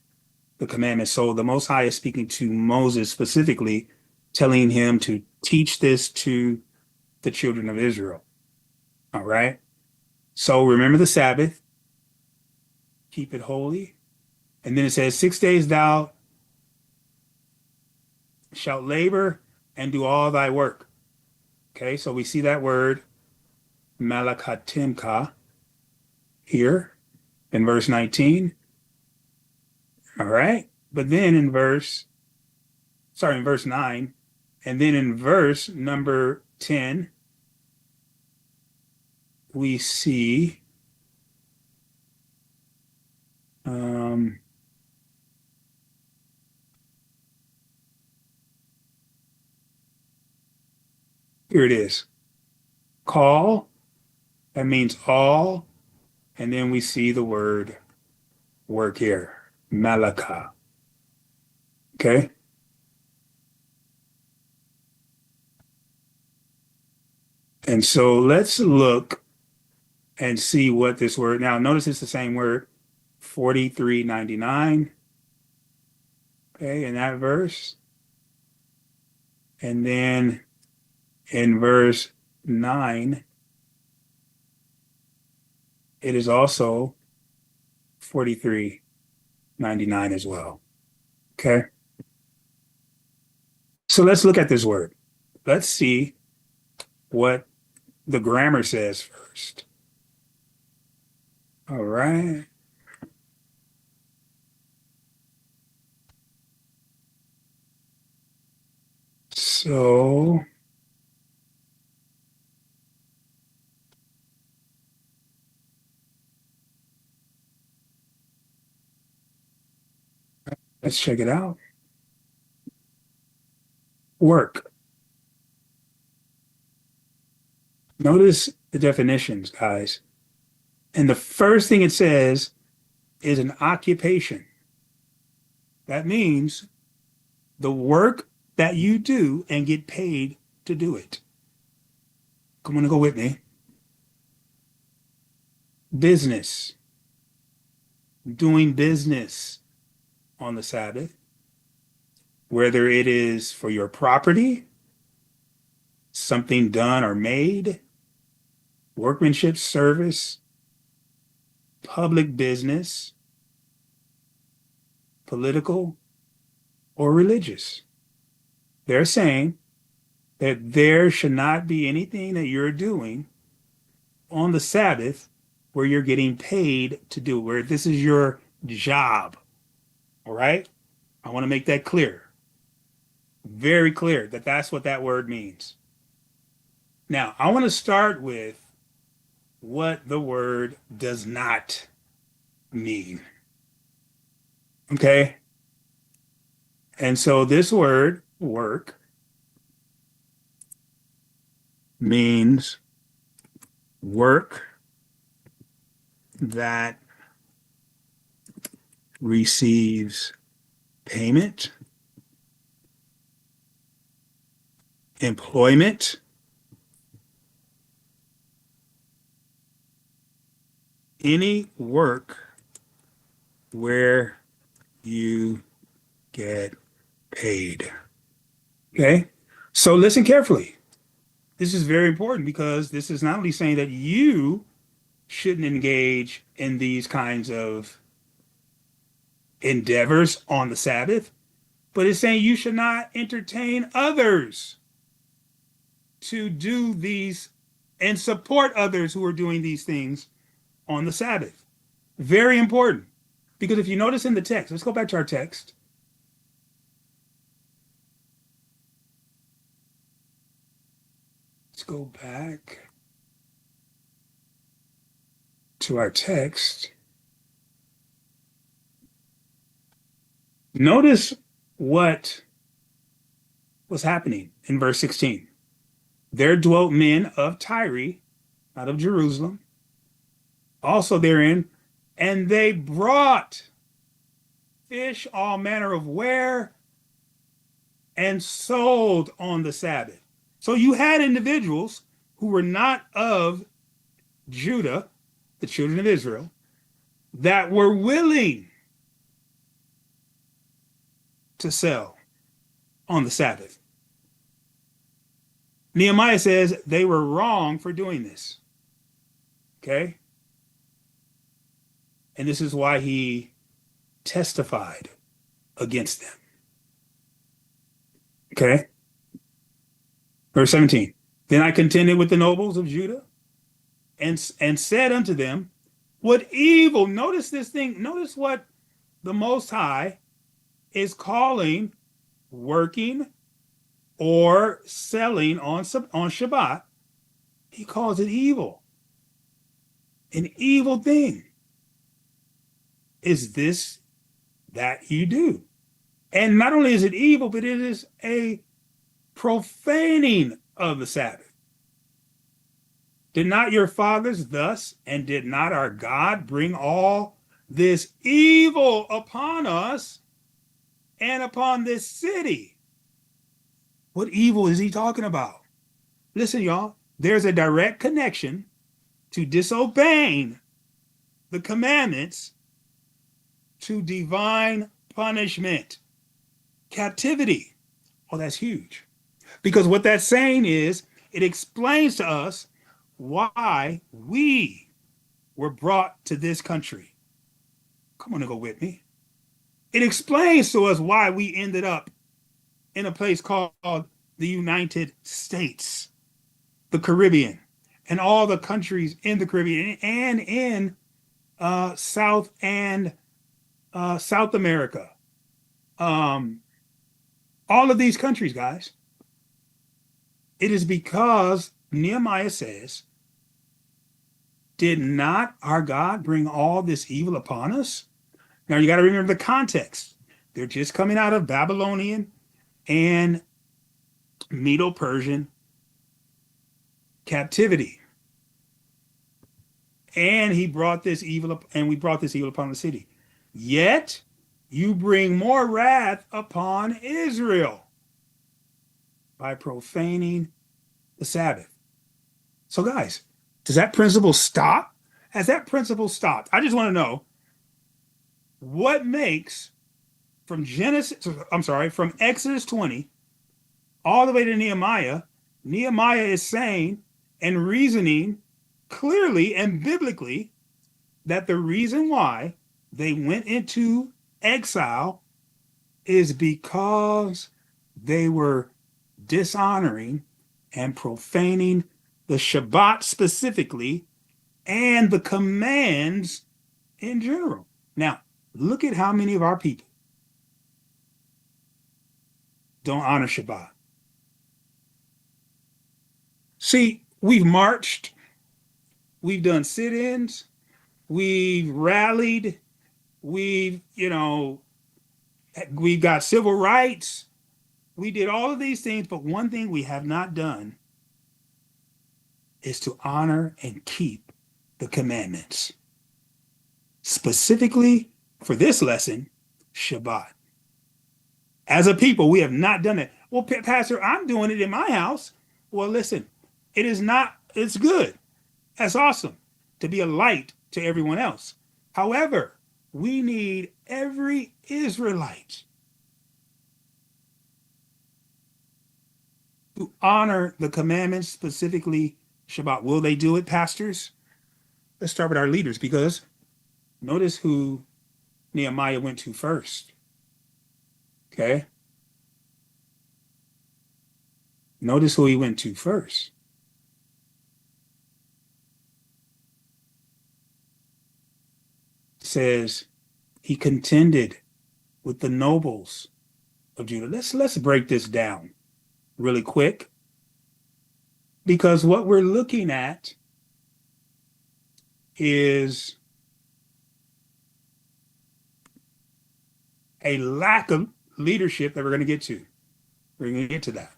the commandments. So the Most High is speaking to Moses specifically, telling him to teach this to the children of Israel. All right. So remember the Sabbath, keep it holy. And then it says, 6 days thou shalt labor and do all thy work. Okay, so we see that word malakatimka here in verse 19. All right, but then in verse 9, and then in verse number 10, we see here it is. Call, that means all, and then we see the word work here, malaka. Okay. And so let's look and see what this word, now notice it's the same word, 4399. Okay, in that verse. And then in verse 9, it is also 4399 as well. Okay. So let's look at this word. Let's see what the grammar says first. All right. So let's check it out. Work. Notice the definitions, guys. And the first thing it says is an occupation. That means the work that you do and get paid to do it. Come on, go with me. Business. Doing business on the Sabbath, whether it is for your property, something done or made, workmanship, service, public business, political, or religious. They're saying that there should not be anything that you're doing on the Sabbath where you're getting paid to do, where this is your job. All right? I want to make that clear. Very clear that that's what that word means. Now, I want to start with what the word does not mean. Okay? And so this word, work, means work that receives payment, employment, any work where you get paid. Okay? So listen carefully. This is very important because this is not only saying that you shouldn't engage in these kinds of endeavors on the Sabbath, but it's saying you should not entertain others to do these and support others who are doing these things on the Sabbath. Very important. Because if you notice in the text, let's go back to our text. Let's go back to our text. Notice what was happening in verse 16. There dwelt men of Tyre, out of Jerusalem, also therein, and they brought fish, all manner of ware, and sold on the Sabbath. So you had individuals who were not of Judah, the children of Israel, that were willing to sell on the Sabbath. Nehemiah says they were wrong for doing this. Okay? And this is why he testified against them. Okay? Verse 17. Then I contended with the nobles of Judah and said unto them, what evil, notice this thing, notice what the Most High is calling working or selling on Shabbat. He calls it evil. An evil thing. Is this that you do? And not only is it evil, but it is a profaning of the Sabbath. Did not your fathers thus, and did not our God bring all this evil upon us and upon this city? What evil is he talking about? Listen, y'all, there's a direct connection to disobeying the commandments to divine punishment, captivity. Oh, that's huge. Because what that's saying is it explains to us why we were brought to this country. Come on and go with me. It explains to us why we ended up in a place called the United States, the Caribbean, and all the countries in the Caribbean and in South and South America. Um, all of these countries, guys. It is because Nehemiah says, did not our God bring all this evil upon us? Now you got to remember the context. They're just coming out of Babylonian and Medo-Persian captivity. And he brought this evil up, and we brought this evil upon the city. Yet you bring more wrath upon Israel by profaning the Sabbath. So, guys, does that principle stop? Has that principle stopped? I just want to know what makes from Exodus 20 all the way to Nehemiah. Nehemiah is saying and reasoning clearly and biblically that the reason why they went into exile is because they were dishonoring and profaning the Shabbat specifically and the commands in general. Now, look at how many of our people don't honor Shabbat. See, we've marched, we've done sit-ins, we've rallied, we've got civil rights. We did all of these things, but one thing we have not done is to honor and keep the commandments. Specifically for this lesson, Shabbat. As a people, we have not done it. Well, Pastor, I'm doing it in my house. Well, listen, it is not, it's good. That's awesome to be a light to everyone else. However, we need every Israelite to honor the commandments, specifically Shabbat. Will they do it, pastors? Let's start with our leaders, because notice who Nehemiah went to first. Okay? Notice who he went to first. It says he contended with the nobles of Judah. Let's break this down really quick, because what we're looking at is a lack of leadership that we're going to get to. We're going to get to that.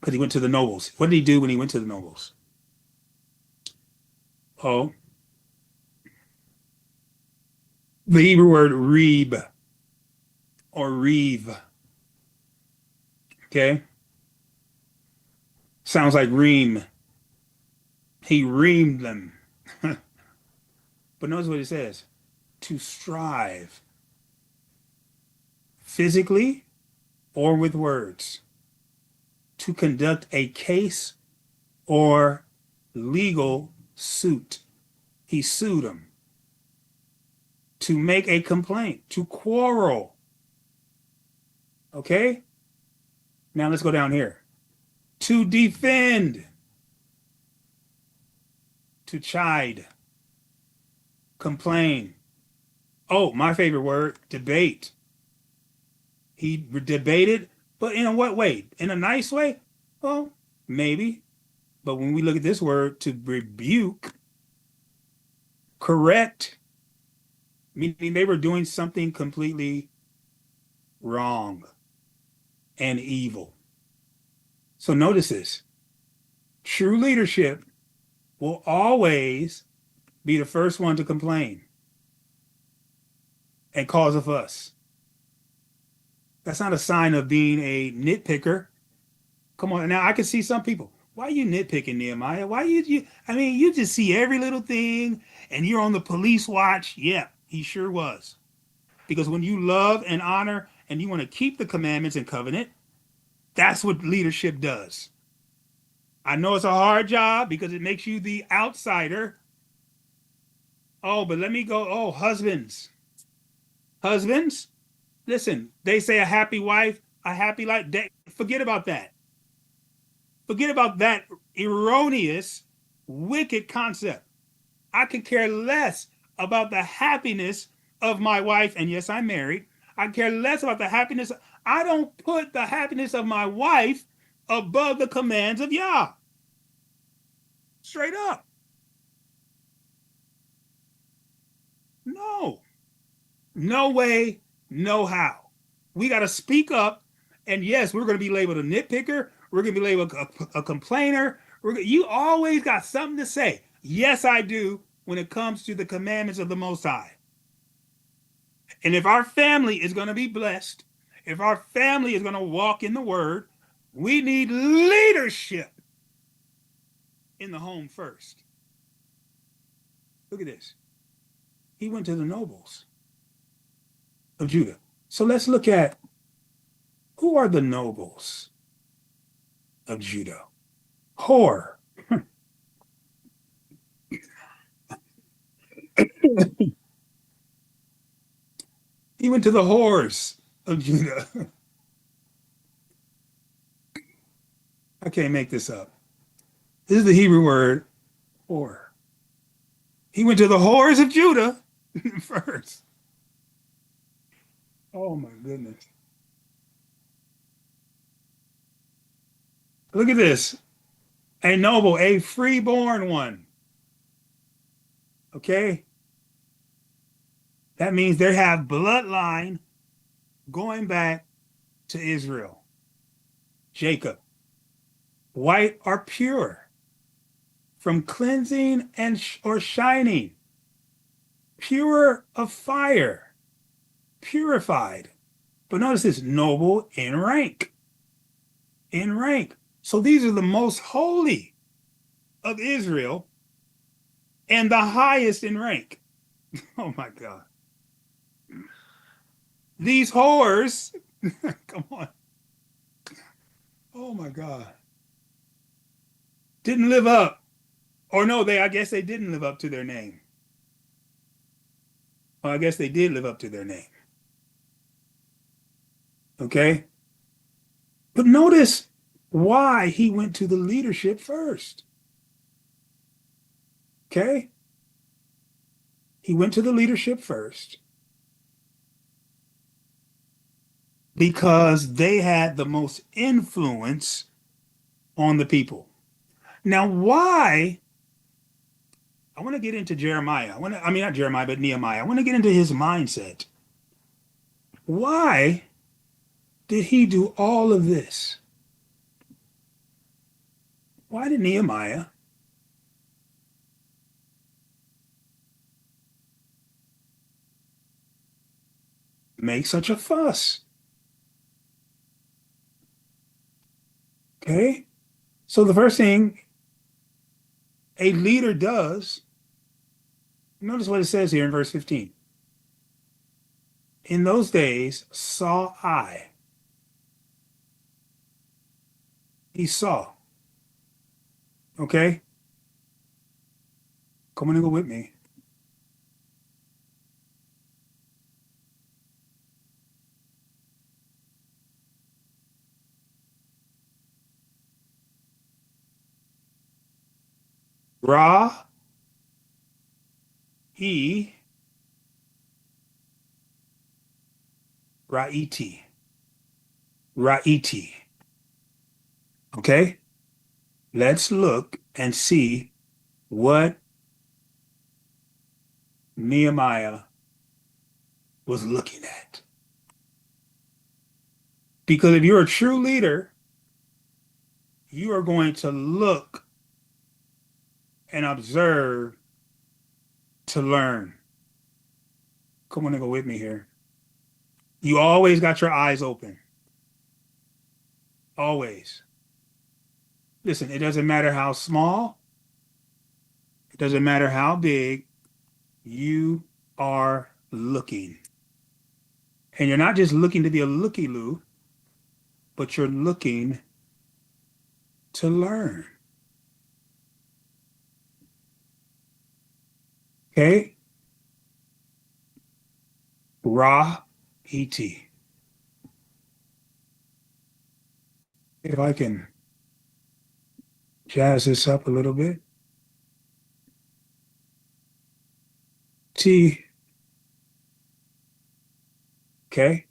Because he went to the nobles. What did he do when he went to the nobles? Oh, the Hebrew word reeb or reeve. Okay? Sounds like ream. He reamed them. But notice what it says. To strive. Physically or with words. To conduct a case or legal suit. He sued him. To make a complaint. To quarrel. Okay? Now let's go down here. To defend. To chide. Complain. Oh, my favorite word, debate. He debated, but in what way? In a nice way? Well, maybe. But when we look at this word, to rebuke, correct, meaning they were doing something completely wrong and evil. So notice this. True leadership will always be the first one to complain and cause a fuss. That's not a sign of being a nitpicker. Come on, now I can see some people. Why are you nitpicking, Nehemiah? Why I mean, you just see every little thing and you're on the police watch. Yeah, he sure was. Because when you love and honor and you want to keep the commandments and covenant, that's what leadership does. I know it's a hard job because it makes you the outsider. Oh, but let me go. Oh, husbands. Husbands, listen, they say a happy wife, a happy life. Forget about that. Forget about that erroneous, wicked concept. I could care less about the happiness of my wife. And yes, I'm married. I care less about the happiness. I don't put the happiness of my wife above the commands of Yah. Straight up. No. No way, no how. We got to speak up. And yes, we're going to be labeled a nitpicker. We're going to be labeled a complainer. You always got something to say. Yes, I do when it comes to the commandments of the Most High. And if our family is going to be blessed, if our family is going to walk in the word, we need leadership in the home first. Look at this. He went to the nobles of Judah. So let's look at who are the nobles of Judah. Hor. He went to the whores of Judah. I can't make this up. This is the Hebrew word whore. He went to the whores of Judah first. Oh my goodness. Look at this. A noble, a freeborn one. Okay? That means they have bloodline going back to Israel. Jacob. White or pure. From cleansing and or shining. Pure of fire. Purified. But notice this, noble in rank. In rank. So these are the most holy of Israel and the highest in rank. Oh my God. These whores, come on. Oh my God. Didn't live up. Or no, I guess they didn't live up to their name. Well, I guess they did live up to their name. Okay? But notice why he went to the leadership first. Okay? He went to the leadership first because they had the most influence on the people. Now, why? I want to get into Jeremiah. I mean, not Jeremiah, but Nehemiah. I want to get into his mindset. Why did he do all of this? Why did Nehemiah make such a fuss? Okay? So the first thing a leader does, notice what it says here in verse 15. In those days saw I. He saw. Okay? Come on and go with me. Ra, E, Ra'iti. Ra'iti. Okay? Let's look and see what Nehemiah was looking at. Because if you're a true leader, you are going to look and observe to learn. Come on and go with me here. You always got your eyes open. Always. Listen, it doesn't matter how small, it doesn't matter how big, you are looking. And you're not just looking to be a looky-loo, but you're looking to learn. Okay? Ra E.T. If I can jazz this up a little bit. T. Okay.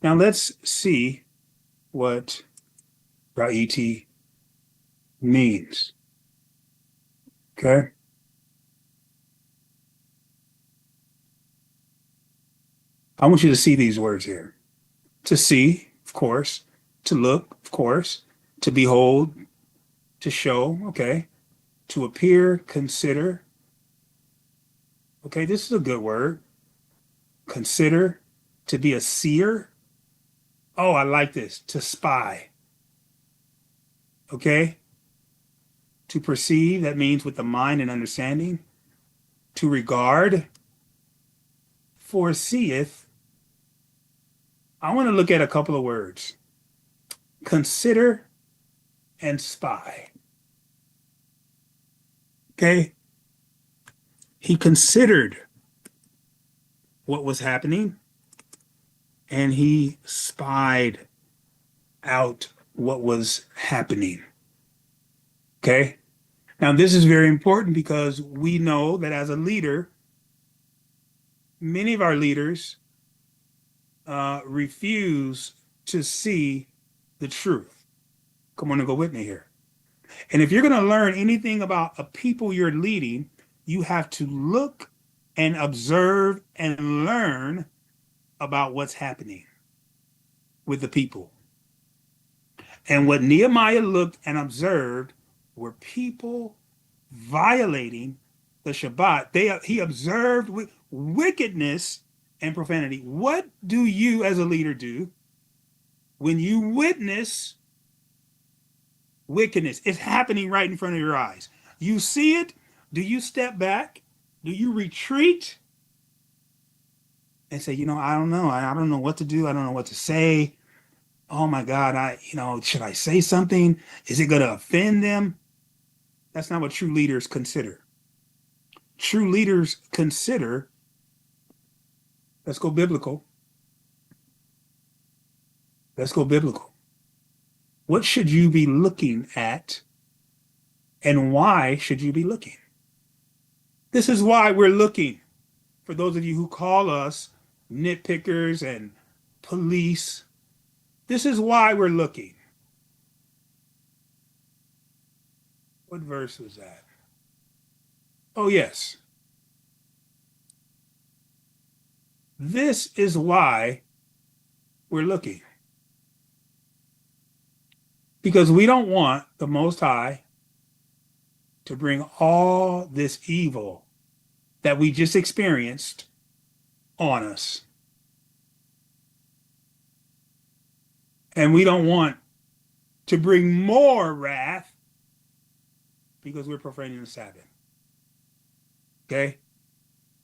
Now let's see what Beit means. Okay. I want you to see these words here. To see, of course. To look, of course. To behold, to show, okay. To appear, consider. Okay, this is a good word. Consider. To be a seer. Oh, I like this. To spy. Okay. To perceive, that means with the mind and understanding. To regard, foreseeth. I want to look at a couple of words. Consider and spy. Okay. He considered what was happening and he spied out what was happening. Okay. Now, this is very important because we know that as a leader, many of our leaders refuse to see the truth. Come on and go with me here. And if you're going to learn anything about a people you're leading, you have to look and observe and learn about what's happening with the people. And what Nehemiah looked and observed were people violating the Shabbat. He observed wickedness and profanity. What do you as a leader do when you witness wickedness? It's happening right in front of your eyes. You see it. Do you step back? Do you retreat and say, I don't know. I don't know what to do. I don't know what to say. Oh my God, should I say something? Is it going to offend them? That's not what true leaders consider. True leaders consider, let's go biblical. Let's go biblical. What should you be looking at and why should you be looking? This is why we're looking. For those of you who call us nitpickers and police, this is why we're looking. What verse was that? Oh, yes. This is why we're looking. Because we don't want the Most High to bring all this evil that we just experienced on us. And we don't want to bring more wrath because we're profaning the Sabbath. Okay?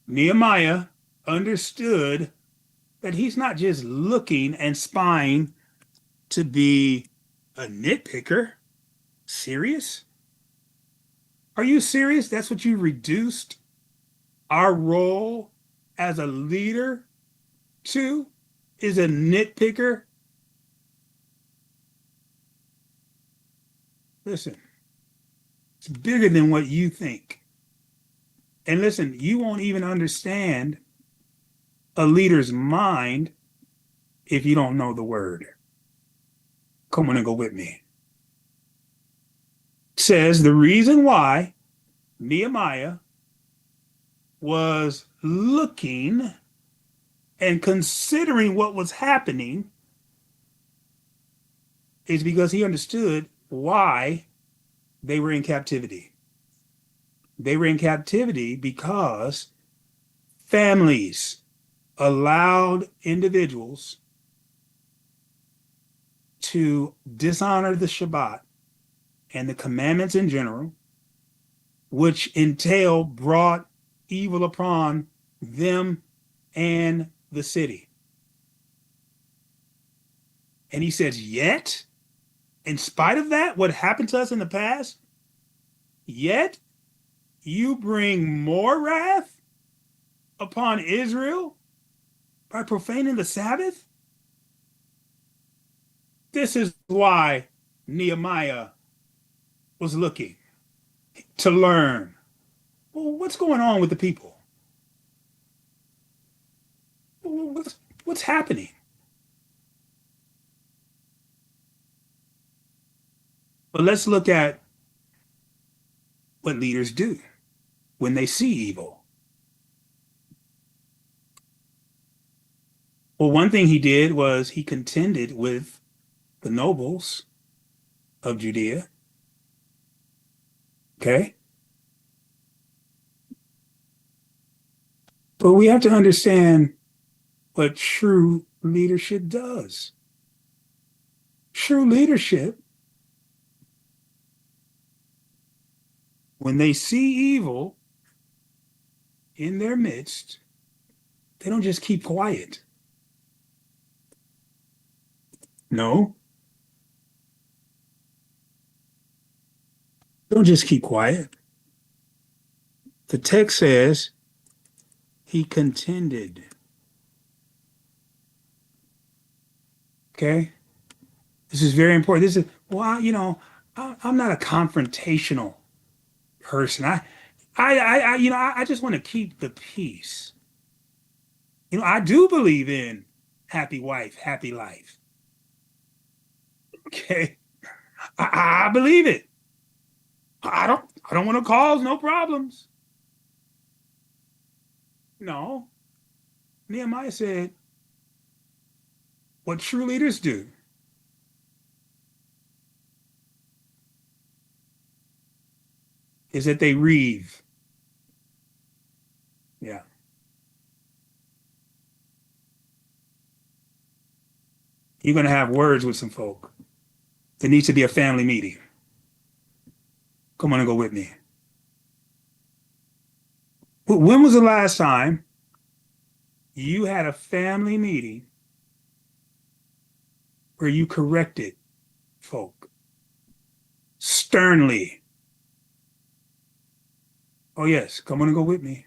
Nehemiah understood that he's not just looking and spying to be a nitpicker. Serious? Are you serious? That's what you reduced our role as a leader to? Is a nitpicker? Listen, it's bigger than what you think. And listen, you won't even understand a leader's mind if you don't know the word. Come on and go with me. It says the reason why Nehemiah was looking and considering what was happening is because he understood why they were in captivity. They were in captivity because families allowed individuals to dishonor the Shabbat and the commandments in general, which entail brought evil upon them and the city. And he says, yet, in spite of that, what happened to us in the past, yet you bring more wrath upon Israel by profaning the Sabbath? This is why Nehemiah was looking to learn. Well, what's going on with the people? What's happening? But let's look at what leaders do when they see evil. Well, one thing he did was he contended with the nobles of Judea. Okay. But we have to understand what true leadership does. True leadership, when they see evil in their midst, they don't just keep quiet. No, don't just keep quiet. The text says he contended. Okay. This is very important. This is, well, I'm not a confrontational person. I just want to keep the peace. I do believe in happy wife, happy life. Okay. I believe it. I don't want to cause no problems. No. Nehemiah said, what true leaders do is that they reeve. Yeah. You're going to have words with some folk. There needs to be a family meeting. Come on and go with me. When was the last time you had a family meeting where you corrected folk sternly? Oh, yes. Come on and go with me.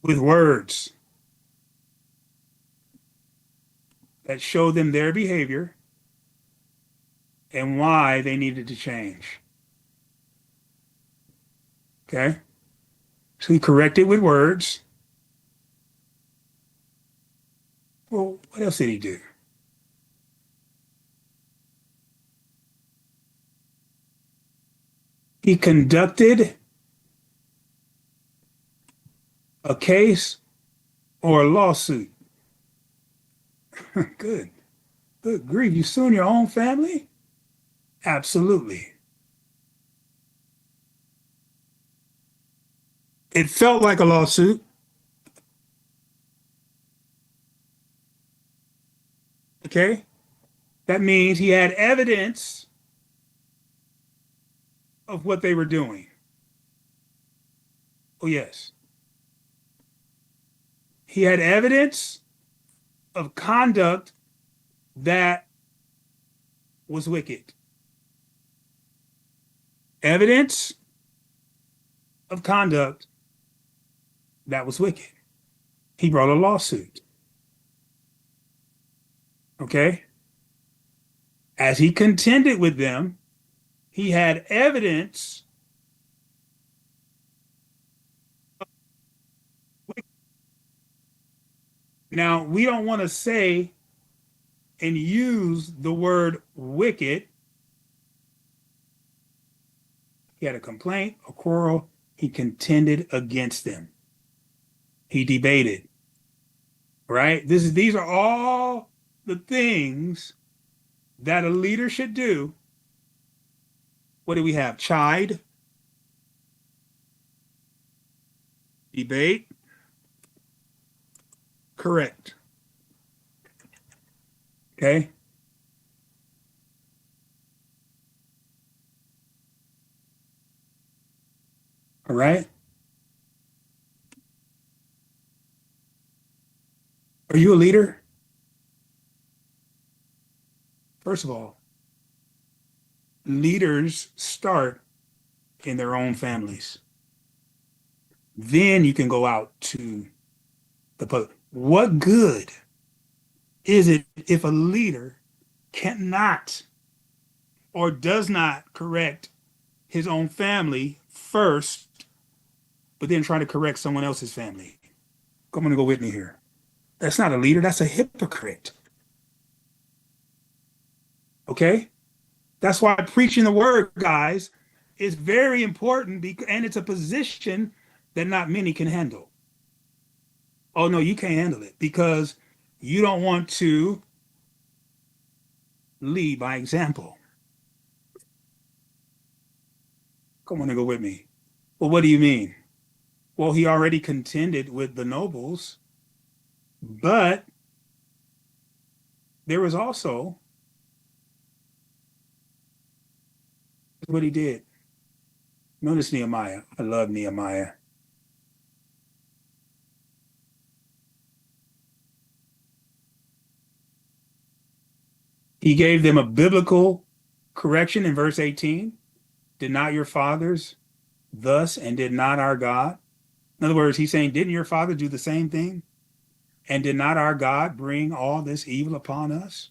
With words that show them their behavior and why they needed to change. Okay? So he corrected with words. Well, what else did he do? He conducted a case or a lawsuit. Good. Good grief. You suing your own family? Absolutely. It felt like a lawsuit. Okay. That means he had evidence of what they were doing. Oh, yes. He had evidence of conduct that was wicked. Evidence of conduct that was wicked. He brought a lawsuit. Okay. As he contended with them, he had evidence. Now, we don't want to say and use the word wicked. He had a complaint, a quarrel. He contended against them. He debated, right? These are all the things that a leader should do. What do we have? Chide, debate, correct. Okay. All right. Are you a leader? First of all, leaders start in their own families. Then you can go out to the public. What good is it if a leader cannot or does not correct his own family first, but then try to correct someone else's family? Come on and go with me here. That's not a leader, that's a hypocrite. Okay? That's why preaching the word, guys, is very important and it's a position that not many can handle. Oh no, you can't handle it because you don't want to lead by example. Come on and go with me. Well, what do you mean? Well, he already contended with the nobles, but there was also what he did. Notice Nehemiah. I love Nehemiah. He gave them a biblical correction in verse 18. Did not your fathers thus, and did not our God? In other words, he's saying, didn't your father do the same thing? And did not our God bring all this evil upon us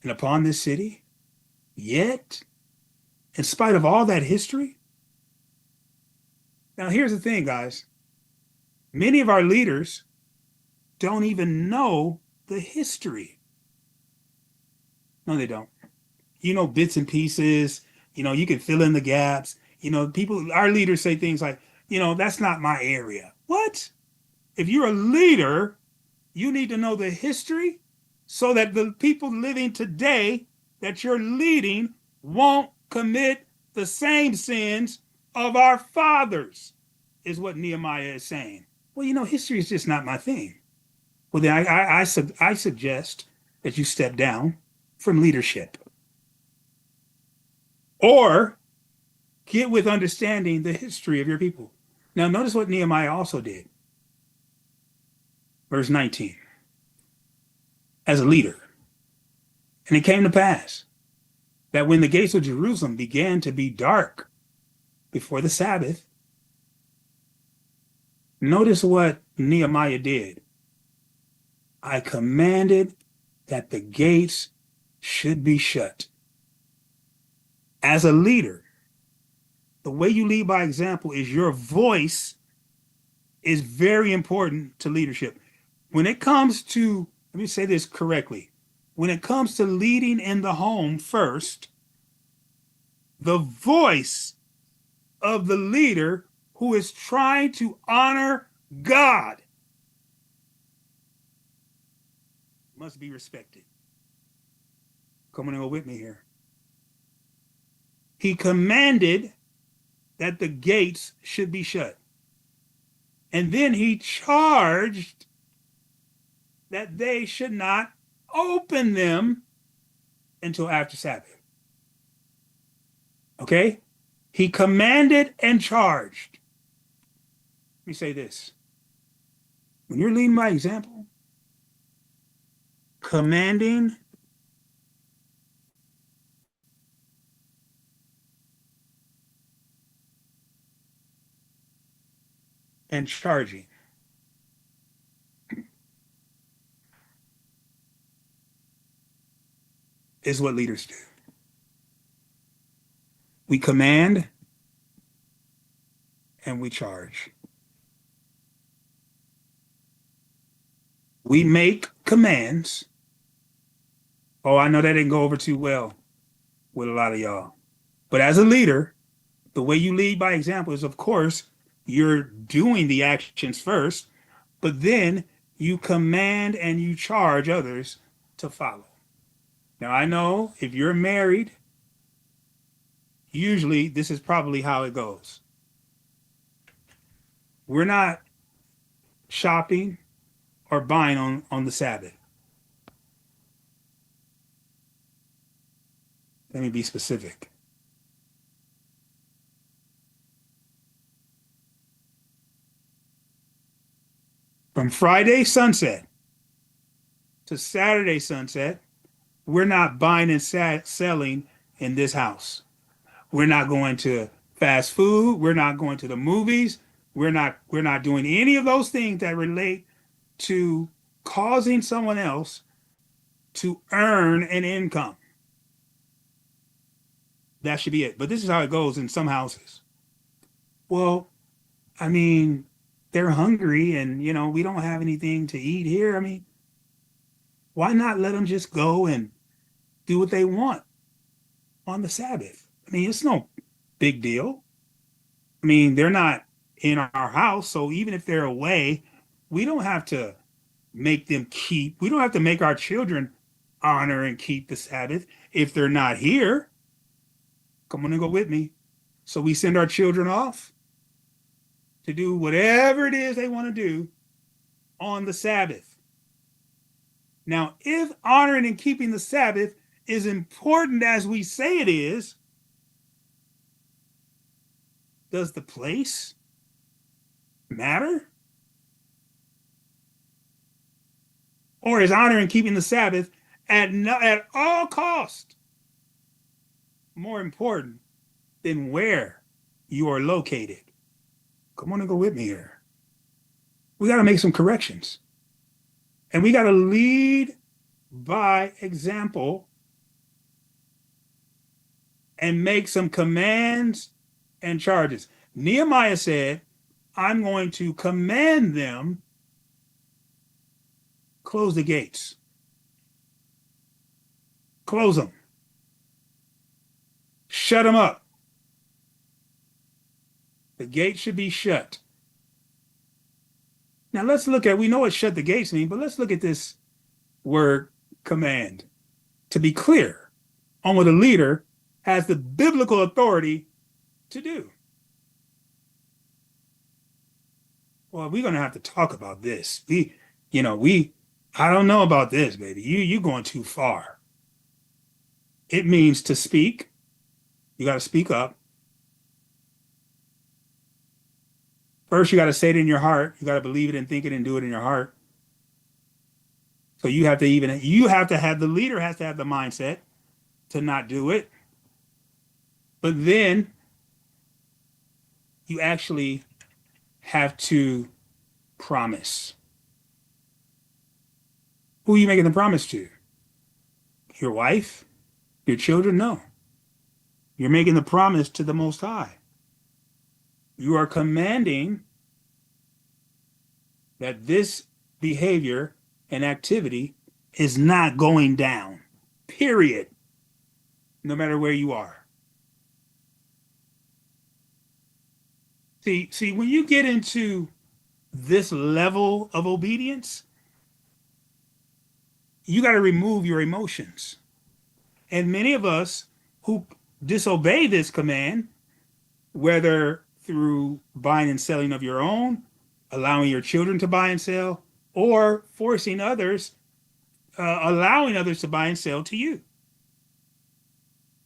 and upon this city? Yet, in spite of all that history, now here's the thing, guys. Many of our leaders don't even know the history. No, they don't. You know, bits and pieces, you can fill in the gaps. Our leaders say things like, that's not my area. What? If you're a leader, you need to know the history so that the people living today that you're leading won't commit the same sins of our fathers, is what Nehemiah is saying. Well, history is just not my thing. Well, then I suggest that you step down from leadership or get with understanding the history of your people. Now, notice what Nehemiah also did. Verse 19. As a leader, and it came to pass that when the gates of Jerusalem began to be dark before the Sabbath, notice what Nehemiah did. I commanded that the gates should be shut. As a leader, the way you lead by example is your voice is very important to leadership. When it comes to, let me say this correctly, when it comes to leading in the home first, the voice of the leader who is trying to honor God must be respected. Come on and go with me here. He commanded that the gates should be shut. And then he charged that they should not open them until after Sabbath. Okay? He commanded and charged. Let me say this. When you're leading by example, commanding and charging is what leaders do. We command and we charge. We make commands. Oh, I know that didn't go over too well with a lot of y'all. But as a leader, the way you lead by example is, of course, you're doing the actions first, but then you command and you charge others to follow. Now, I know if you're married, usually this is probably how it goes. We're not shopping or buying on the Sabbath. Let me be specific. From Friday sunset to Saturday sunset, we're not buying and selling in this house. We're not going to fast food. We're not going to the movies. We're not doing any of those things that relate to causing someone else to earn an income. That should be it. But this is how it goes in some houses. Well, I mean, they're hungry and, we don't have anything to eat here. I mean, why not let them just go and do what they want on the Sabbath? I mean, it's no big deal. I mean, they're not in our house, so even if they're away, we don't have to we don't have to make our children honor and keep the Sabbath if they're not here. Come on and go with me. So we send our children off to do whatever it is they want to do on the Sabbath. Now, if honoring and keeping the Sabbath is important as we say it is, does the place matter? Or is honoring and keeping the Sabbath at all cost more important than where you are located? Come on and go with me here. We got to make some corrections. And we got to lead by example and make some commands and charges. Nehemiah said, I'm going to command them, close the gates. Close them. Shut them up. The gate should be shut. Now let's look at, we know what shut the gates mean, but let's look at this word command to be clear on what a leader has the biblical authority to do. Well, we're going to have to talk about this. I don't know about this, baby. You going too far. It means to speak. You got to speak up. First, you got to say it in your heart. You got to believe it and think it and do it in your heart. So the leader has to have the mindset to not do it. But then you actually have to promise. Who are you making the promise to? Your wife? Your children? No. You're making the promise to the Most High. You are commanding that this behavior and activity is not going down, period, no matter where you are. See, when you get into this level of obedience, you got to remove your emotions. And many of us who disobey this command, whether through buying and selling of your own, allowing your children to buy and sell, or forcing others, allowing others to buy and sell to you.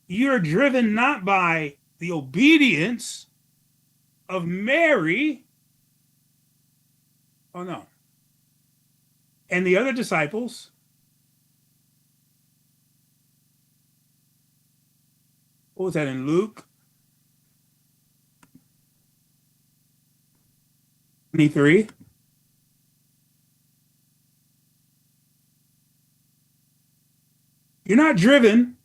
You're driven not by the obedience of Mary, oh no, and the other disciples. What was that in Luke 23? You're not driven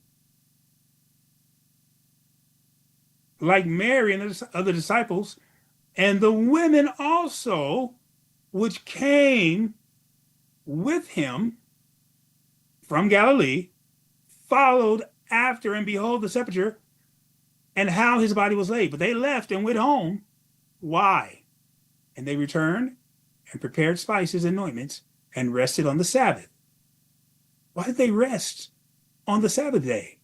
like Mary and the other disciples, and the women also, which came with him from Galilee, followed after, and behold the sepulchre, and how his body was laid. But they left and went home. Why? And they returned and prepared spices and ointments and rested on the Sabbath. Why did they rest on the Sabbath day?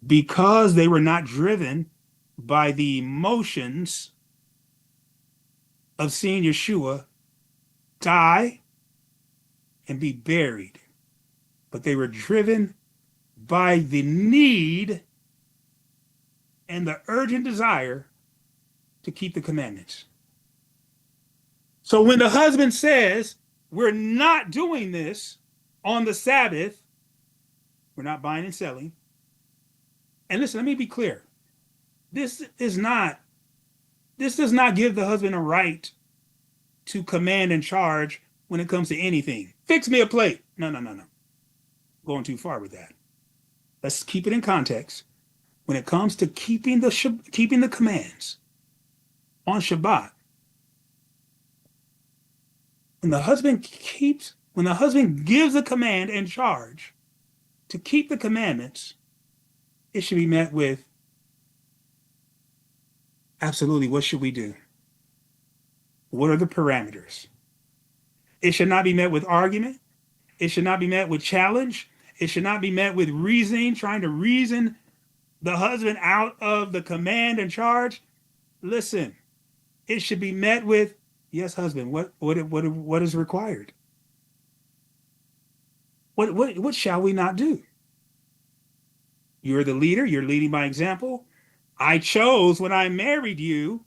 Because they were not driven by the emotions of seeing Yeshua die and be buried, but they were driven by the need and the urgent desire to keep the commandments. So when the husband says, we're not doing this on the Sabbath, we're not buying and selling. And listen, let me be clear. This does not give the husband a right to command and charge when it comes to anything. Fix me a plate. No. Going too far with that. Let's keep it in context. When it comes to keeping the commands on Shabbat, when the husband gives a command and charge to keep the commandments, it should be met with absolutely, what should we do? What are the parameters? It should not be met with argument. It should not be met with challenge. It should not be met with reasoning, trying to reason the husband out of the command and charge. Listen, it should be met with, yes, husband, what is required? What shall we not do? You're the leader, you're leading by example. I chose when I married you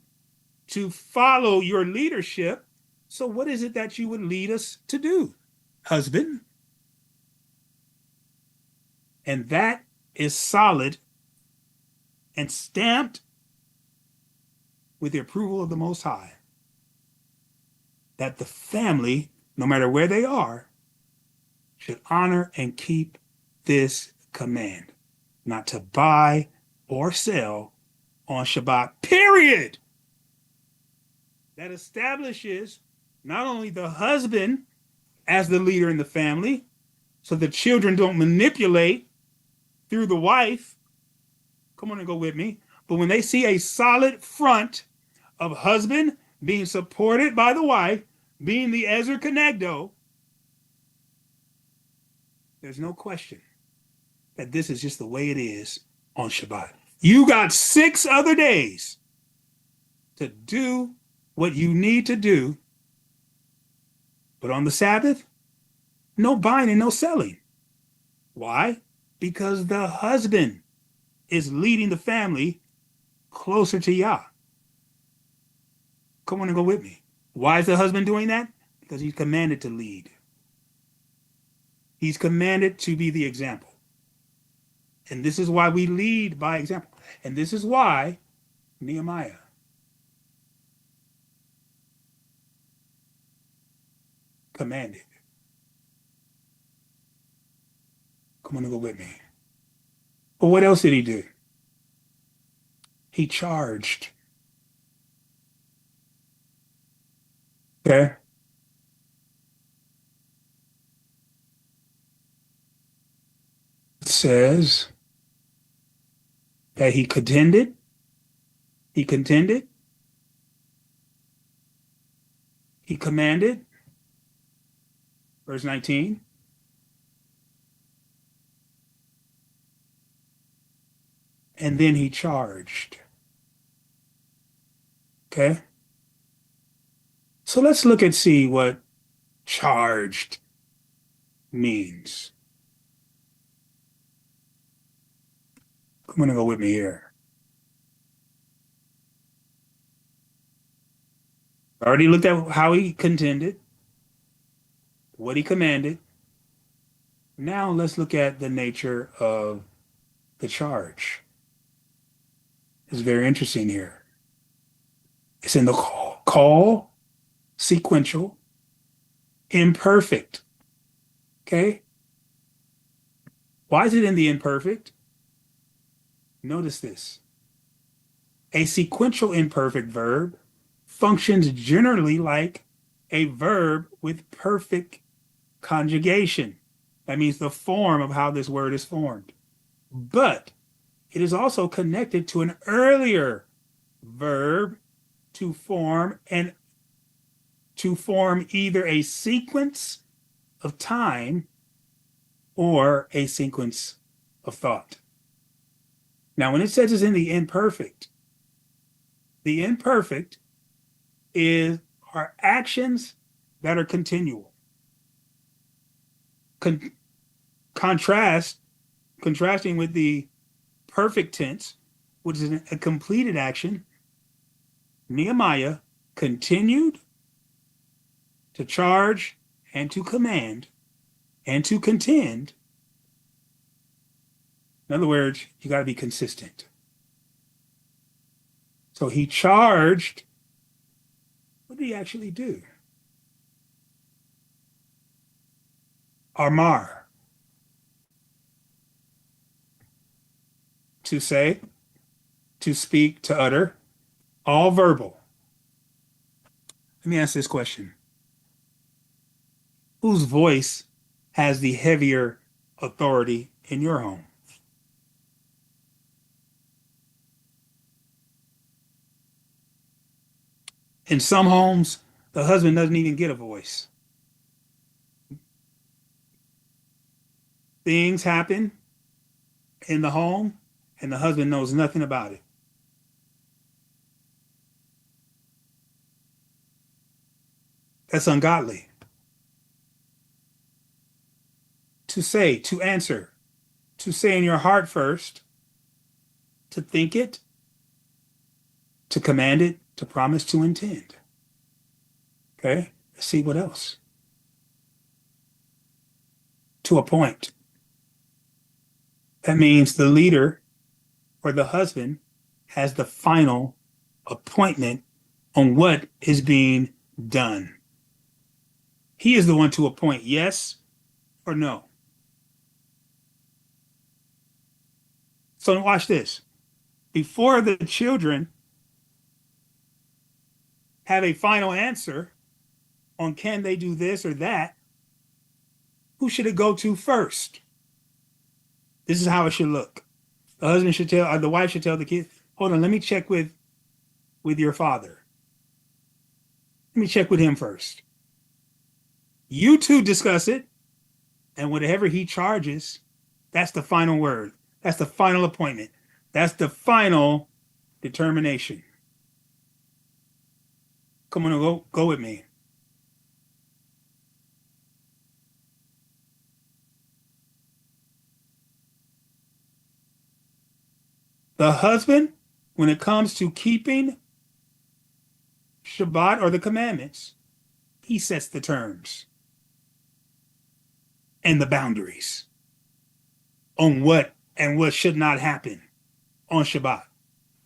to follow your leadership. So what is it that you would lead us to do, husband? And that is solid and stamped with the approval of the Most High, that the family, no matter where they are, should honor and keep this command, not to buy or sell on Shabbat, period. That establishes not only the husband as the leader in the family, so the children don't manipulate through the wife. Come on and go with me. But when they see a solid front of husband being supported by the wife, being the Ezer Kenegdo, there's no question that this is just the way it is on Shabbat. You got 6 other days to do what you need to do, but on the Sabbath, no buying and no selling. Why? Because the husband is leading the family closer to Yah. Come on and go with me. Why is the husband doing that? Because he's commanded to lead. He's commanded to be the example. And this is why we lead by example. And this is why Nehemiah commanded. Come on and go with me. But what else did he do? He charged. Okay? It says that he contended, he contended, he commanded, verse 19, and then he charged. Okay? So let's look and see what charged means. Come on and go with me here. I already looked at how he contended, what he commanded. Now let's look at the nature of the charge. It's very interesting here. It's in the call, sequential, imperfect. Okay? Why is it in the imperfect? Notice this. A sequential imperfect verb functions generally like a verb with perfect conjugation. That means the form of how this word is formed. But it is also connected to an earlier verb to form either a sequence of time or a sequence of thought. Now, when it says it's in the imperfect are actions that are continual. Contrasting with the perfect tense, which is a completed action, Nehemiah continued to charge and to command and to contend. In other words, you got to be consistent. So he charged. What did he actually do? Amar. To say, to speak, to utter, all verbal. Let me ask this question. Whose voice has the heavier authority in your home? In some homes, the husband doesn't even get a voice. Things happen in the home, and the husband knows nothing about it. That's ungodly. To answer, to say in your heart first, to think it, to command it, to promise, to intend. Okay? Let's see what else. To appoint. That means the leader or the husband has the final appointment on what is being done. He is the one to appoint yes or no. So watch this. Before the children have a final answer on can they do this or that, who should it go to first? This is how it should look. The husband should tell, or the wife should tell the kid, hold on, let me check with your father. Let me check with him first. You two discuss it, and whatever he charges, that's the final word. That's the final appointment. That's the final determination. Come on, go with me. The husband, when it comes to keeping Shabbat or the commandments, he sets the terms and the boundaries on what and what should not happen on Shabbat.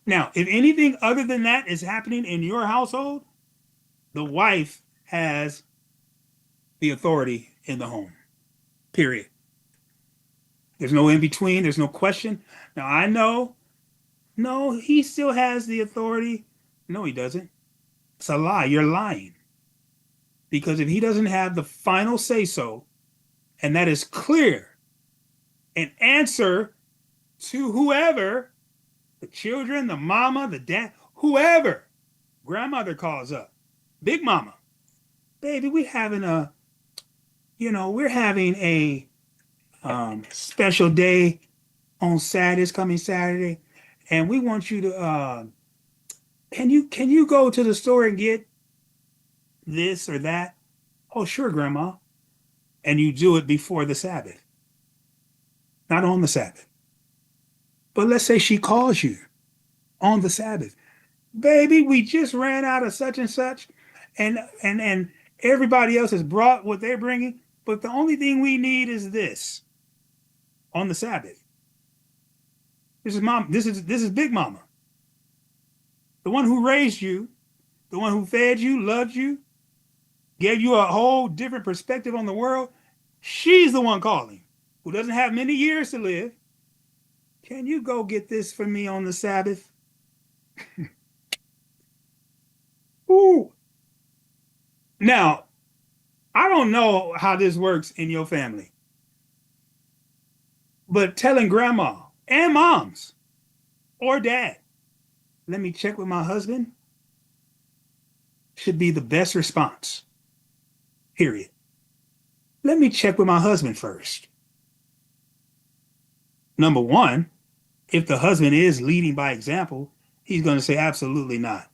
Now, if anything other than that is happening in your household, the wife has the authority in the home. Period. There's no in between. There's no question. Now, I know, no, he still has the authority. No, he doesn't. It's a lie. You're lying. Because if he doesn't have the final say so, and that is clear, an answer to whoever, the children, the mama, the dad, whoever, grandmother calls up, big mama, baby, we're having a special day on Saturday, it's coming Saturday, and we want you to can you go to the store and get this or that? Oh, sure, grandma. And you do it before the Sabbath, not on the Sabbath. But let's say she calls you on the Sabbath. Baby, we just ran out of such and such, and everybody else has brought what they're bringing, but the only thing we need is this on the Sabbath. This is mom. This is Big Mama, the one who raised you, the one who fed you, loved you, gave you a whole different perspective on the world. She's the one calling, who doesn't have many years to live. Can you go get this for me on the Sabbath? Ooh. Now, I don't know how this works in your family, but telling grandma and moms or dad, let me check with my husband, should be the best response. Period. Let me check with my husband first. Number one, if the husband is leading by example, he's going to say, absolutely not.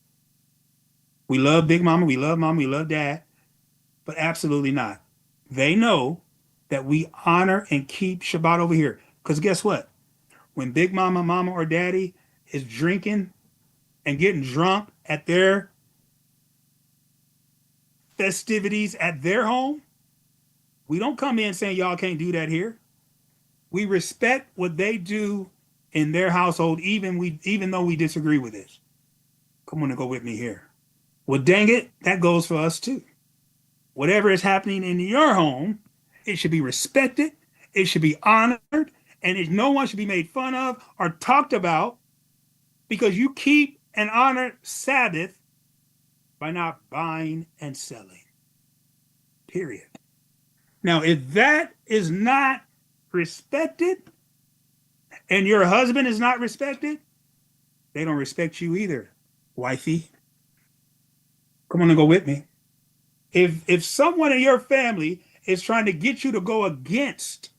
We love Big Mama, we love Dad, but absolutely not. They know that we honor and keep Shabbat over here. Because guess what? When Big Mama, or Daddy is drinking and getting drunk at their festivities at their home, we don't come in saying y'all can't do that here. We respect what they do in their household, even though we disagree with it. Come on and go with me here. Well, dang it, that goes for us too. Whatever is happening in your home, it should be respected, it should be honored, and no one should be made fun of or talked about because you keep and honor Sabbath by not buying and selling. Period. Now, if that is not respected and your husband is not respected, they don't respect you either, wifey. Come on and go with me. If someone in your family is trying to get you to go against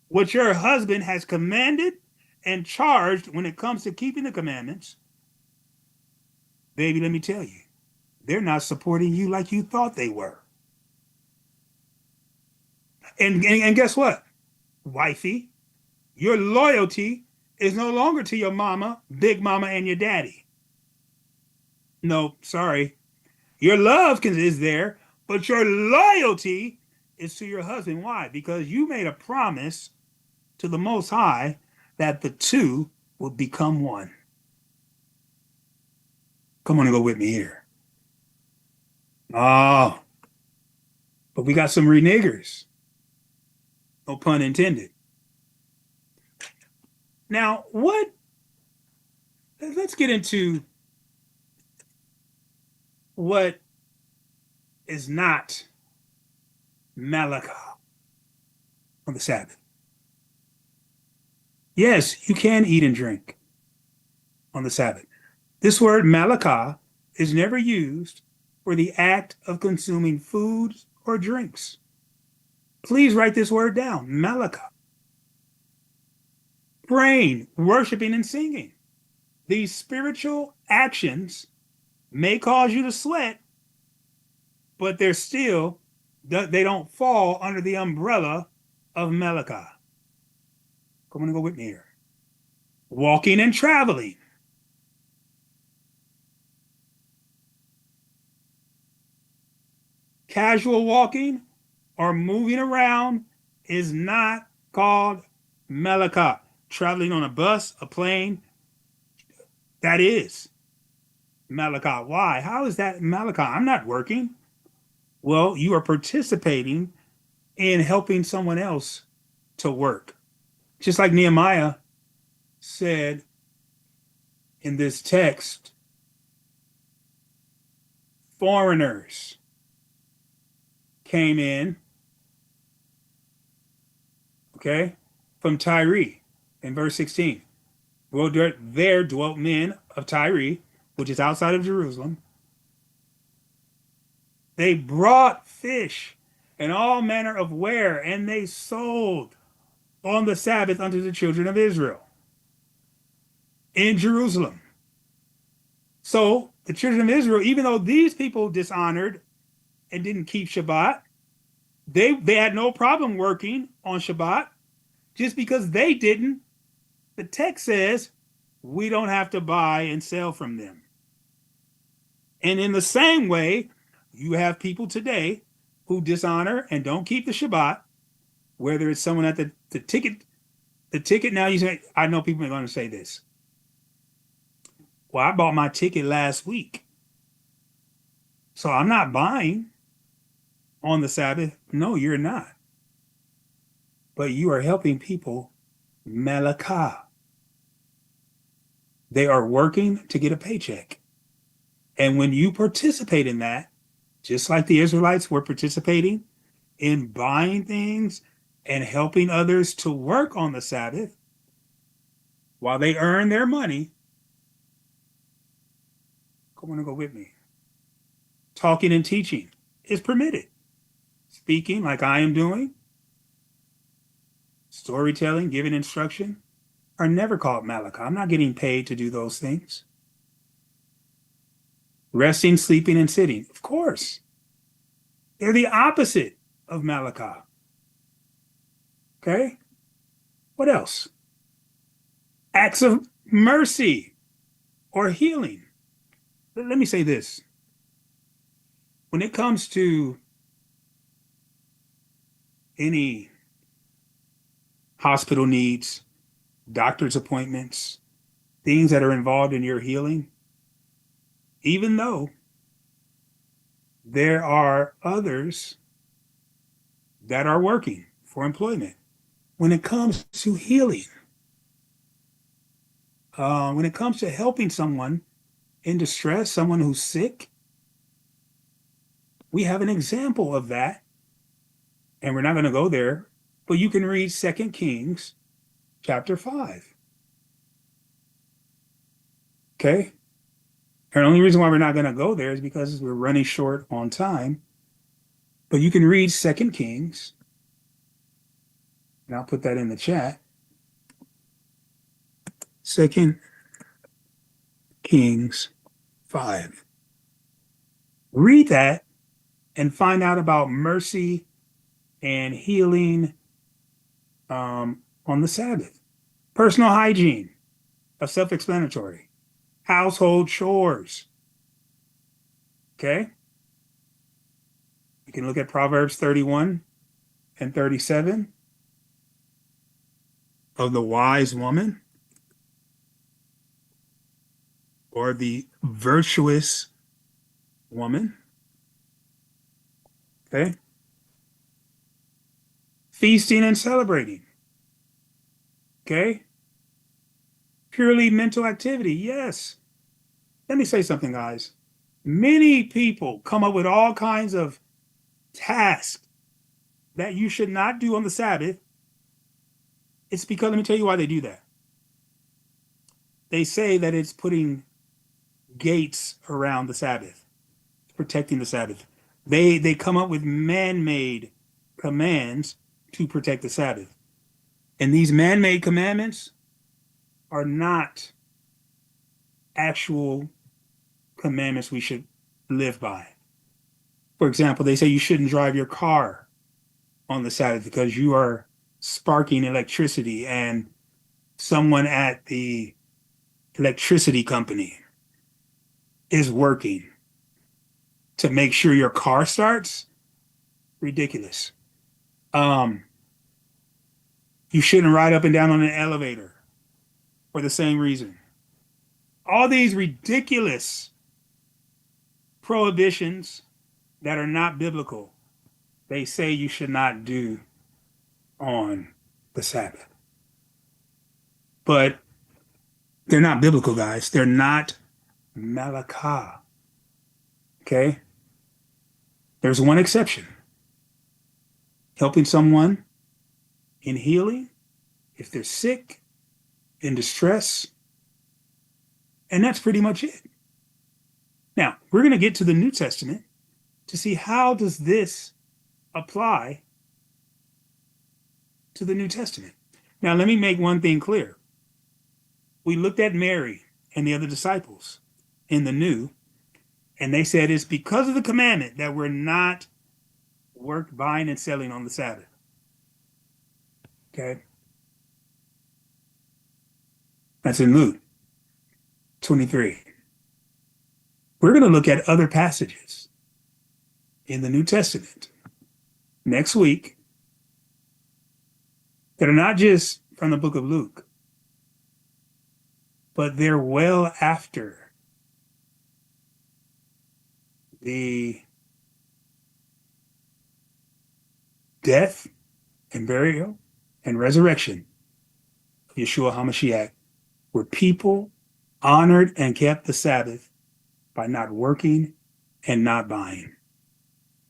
what your husband has commanded and charged when it comes to keeping the commandments, baby, let me tell you, they're not supporting you like you thought they were. And guess what, wifey? Your loyalty is no longer to your mama, big mama, and your daddy. No, sorry. Your love is there, but your loyalty is to your husband. Why? Because you made a promise to the Most High that the two will become one. Come on and go with me here. Oh, but we got some renegers. No pun intended. Now, let's get into what is not Malakah on the Sabbath. Yes, you can eat and drink on the Sabbath. This word Malakah is never used for the act of consuming foods or drinks. Please write this word down, Malakah. Praying, worshiping, and singing. These spiritual actions may cause you to sweat, but they don't fall under the umbrella of Malakah. Come on and go with me here. Walking and traveling. Casual walking or moving around is not called Malakah. Traveling on a bus, a plane, that is Malakah. Why? How is that Malakah? I'm not working. Well, you are participating in helping someone else to work. Just like Nehemiah said in this text, foreigners came in, okay, from Tyre in verse 16. Well, there dwelt men of Tyre, which is outside of Jerusalem. They brought fish and all manner of ware, and they sold on the Sabbath unto the children of Israel in Jerusalem. So the children of Israel, even though these people dishonored and didn't keep Shabbat, they had no problem working on Shabbat. Just because they didn't, the text says we don't have to buy and sell from them. And in the same way, you have people today who dishonor and don't keep the Shabbat, whether it's someone at the ticket now, you say, I know people are going to say this. Well, I bought my ticket last week, so I'm not buying on the Sabbath. No, you're not. But you are helping people Malakah. They are working to get a paycheck. And when you participate in that, just like the Israelites were participating in buying things and helping others to work on the Sabbath while they earn their money, come on and go with me. Talking and teaching is permitted. Speaking like I am doing, storytelling, giving instruction are never called Malakah. I'm not getting paid to do those things. Resting, sleeping, and sitting, of course. They're the opposite of Malakah. Okay? What else? Acts of mercy or healing. Let me say this. When it comes to any hospital needs, doctor's appointments, things that are involved in your healing, even though there are others that are working for employment, when it comes to healing, when it comes to helping someone in distress, someone who's sick, we have an example of that. And we're not going to go there, but you can read 2 Kings chapter 5. Okay? And the only reason why we're not going to go there is because we're running short on time. But you can read 2 Kings, and I'll put that in the chat. 2 Kings 5. Read that and find out about mercy and healing on the Sabbath. Personal hygiene, a self-explanatory. Household chores. Okay? You can look at Proverbs 31 and 37 of the wise woman or the virtuous woman. Okay? Feasting and celebrating. Okay? Purely mental activity. Yes. Let me say something, guys. Many people come up with all kinds of tasks that you should not do on the Sabbath. It's because, let me tell you why they do that. They say that it's putting gates around the Sabbath, protecting the Sabbath. They come up with man-made commands to protect the Sabbath. And these man-made commandments are not actual commandments we should live by. For example, they say you shouldn't drive your car on the Sabbath because you are sparking electricity and someone at the electricity company is working to make sure your car starts. Ridiculous. You shouldn't ride up and down on an elevator for the same reason. All these ridiculous prohibitions that are not biblical, they say you should not do on the Sabbath. But they're not biblical, guys. They're not malakah. Okay? There's one exception. Helping someone in healing, if they're sick, in distress, and that's pretty much it. Now, we're going to get to the New Testament to see how does this apply to the New Testament. Now, let me make one thing clear. We looked at Mary and the other disciples in the New, and they said it's because of the commandment that we're not buying and selling on the Sabbath. Okay? That's in Luke 23. We're going to look at other passages in the New Testament next week that are not just from the book of Luke, but they're well after the death and burial and resurrection of Yeshua HaMashiach, where people honored and kept the Sabbath by not working and not buying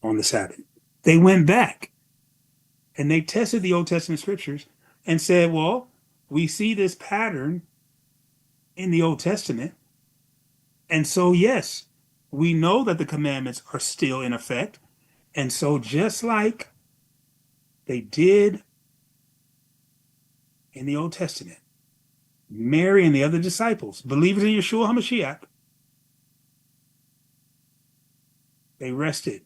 on the Sabbath. They went back and they tested the Old Testament scriptures and said, well, we see this pattern in the Old Testament. And so, yes, we know that the commandments are still in effect. And so just like they did in the Old Testament, Mary and the other disciples, believers in Yeshua HaMashiach, they rested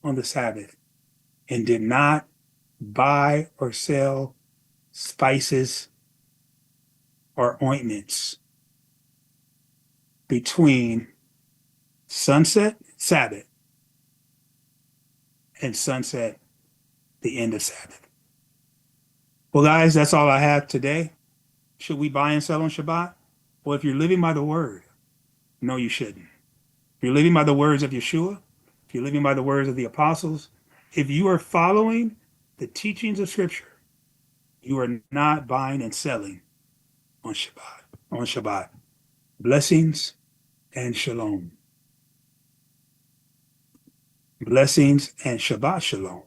on the Sabbath and did not buy or sell spices or ointments between sunset, Sabbath, and sunset, the end of Sabbath. Well, guys, that's all I have today. Should we buy and sell on Shabbat? Well, if you're living by the word, no, you shouldn't. If you're living by the words of Yeshua, if you're living by the words of the apostles, if you are following the teachings of Scripture, you are not buying and selling on Shabbat. Blessings and shalom. Blessings and Shabbat shalom.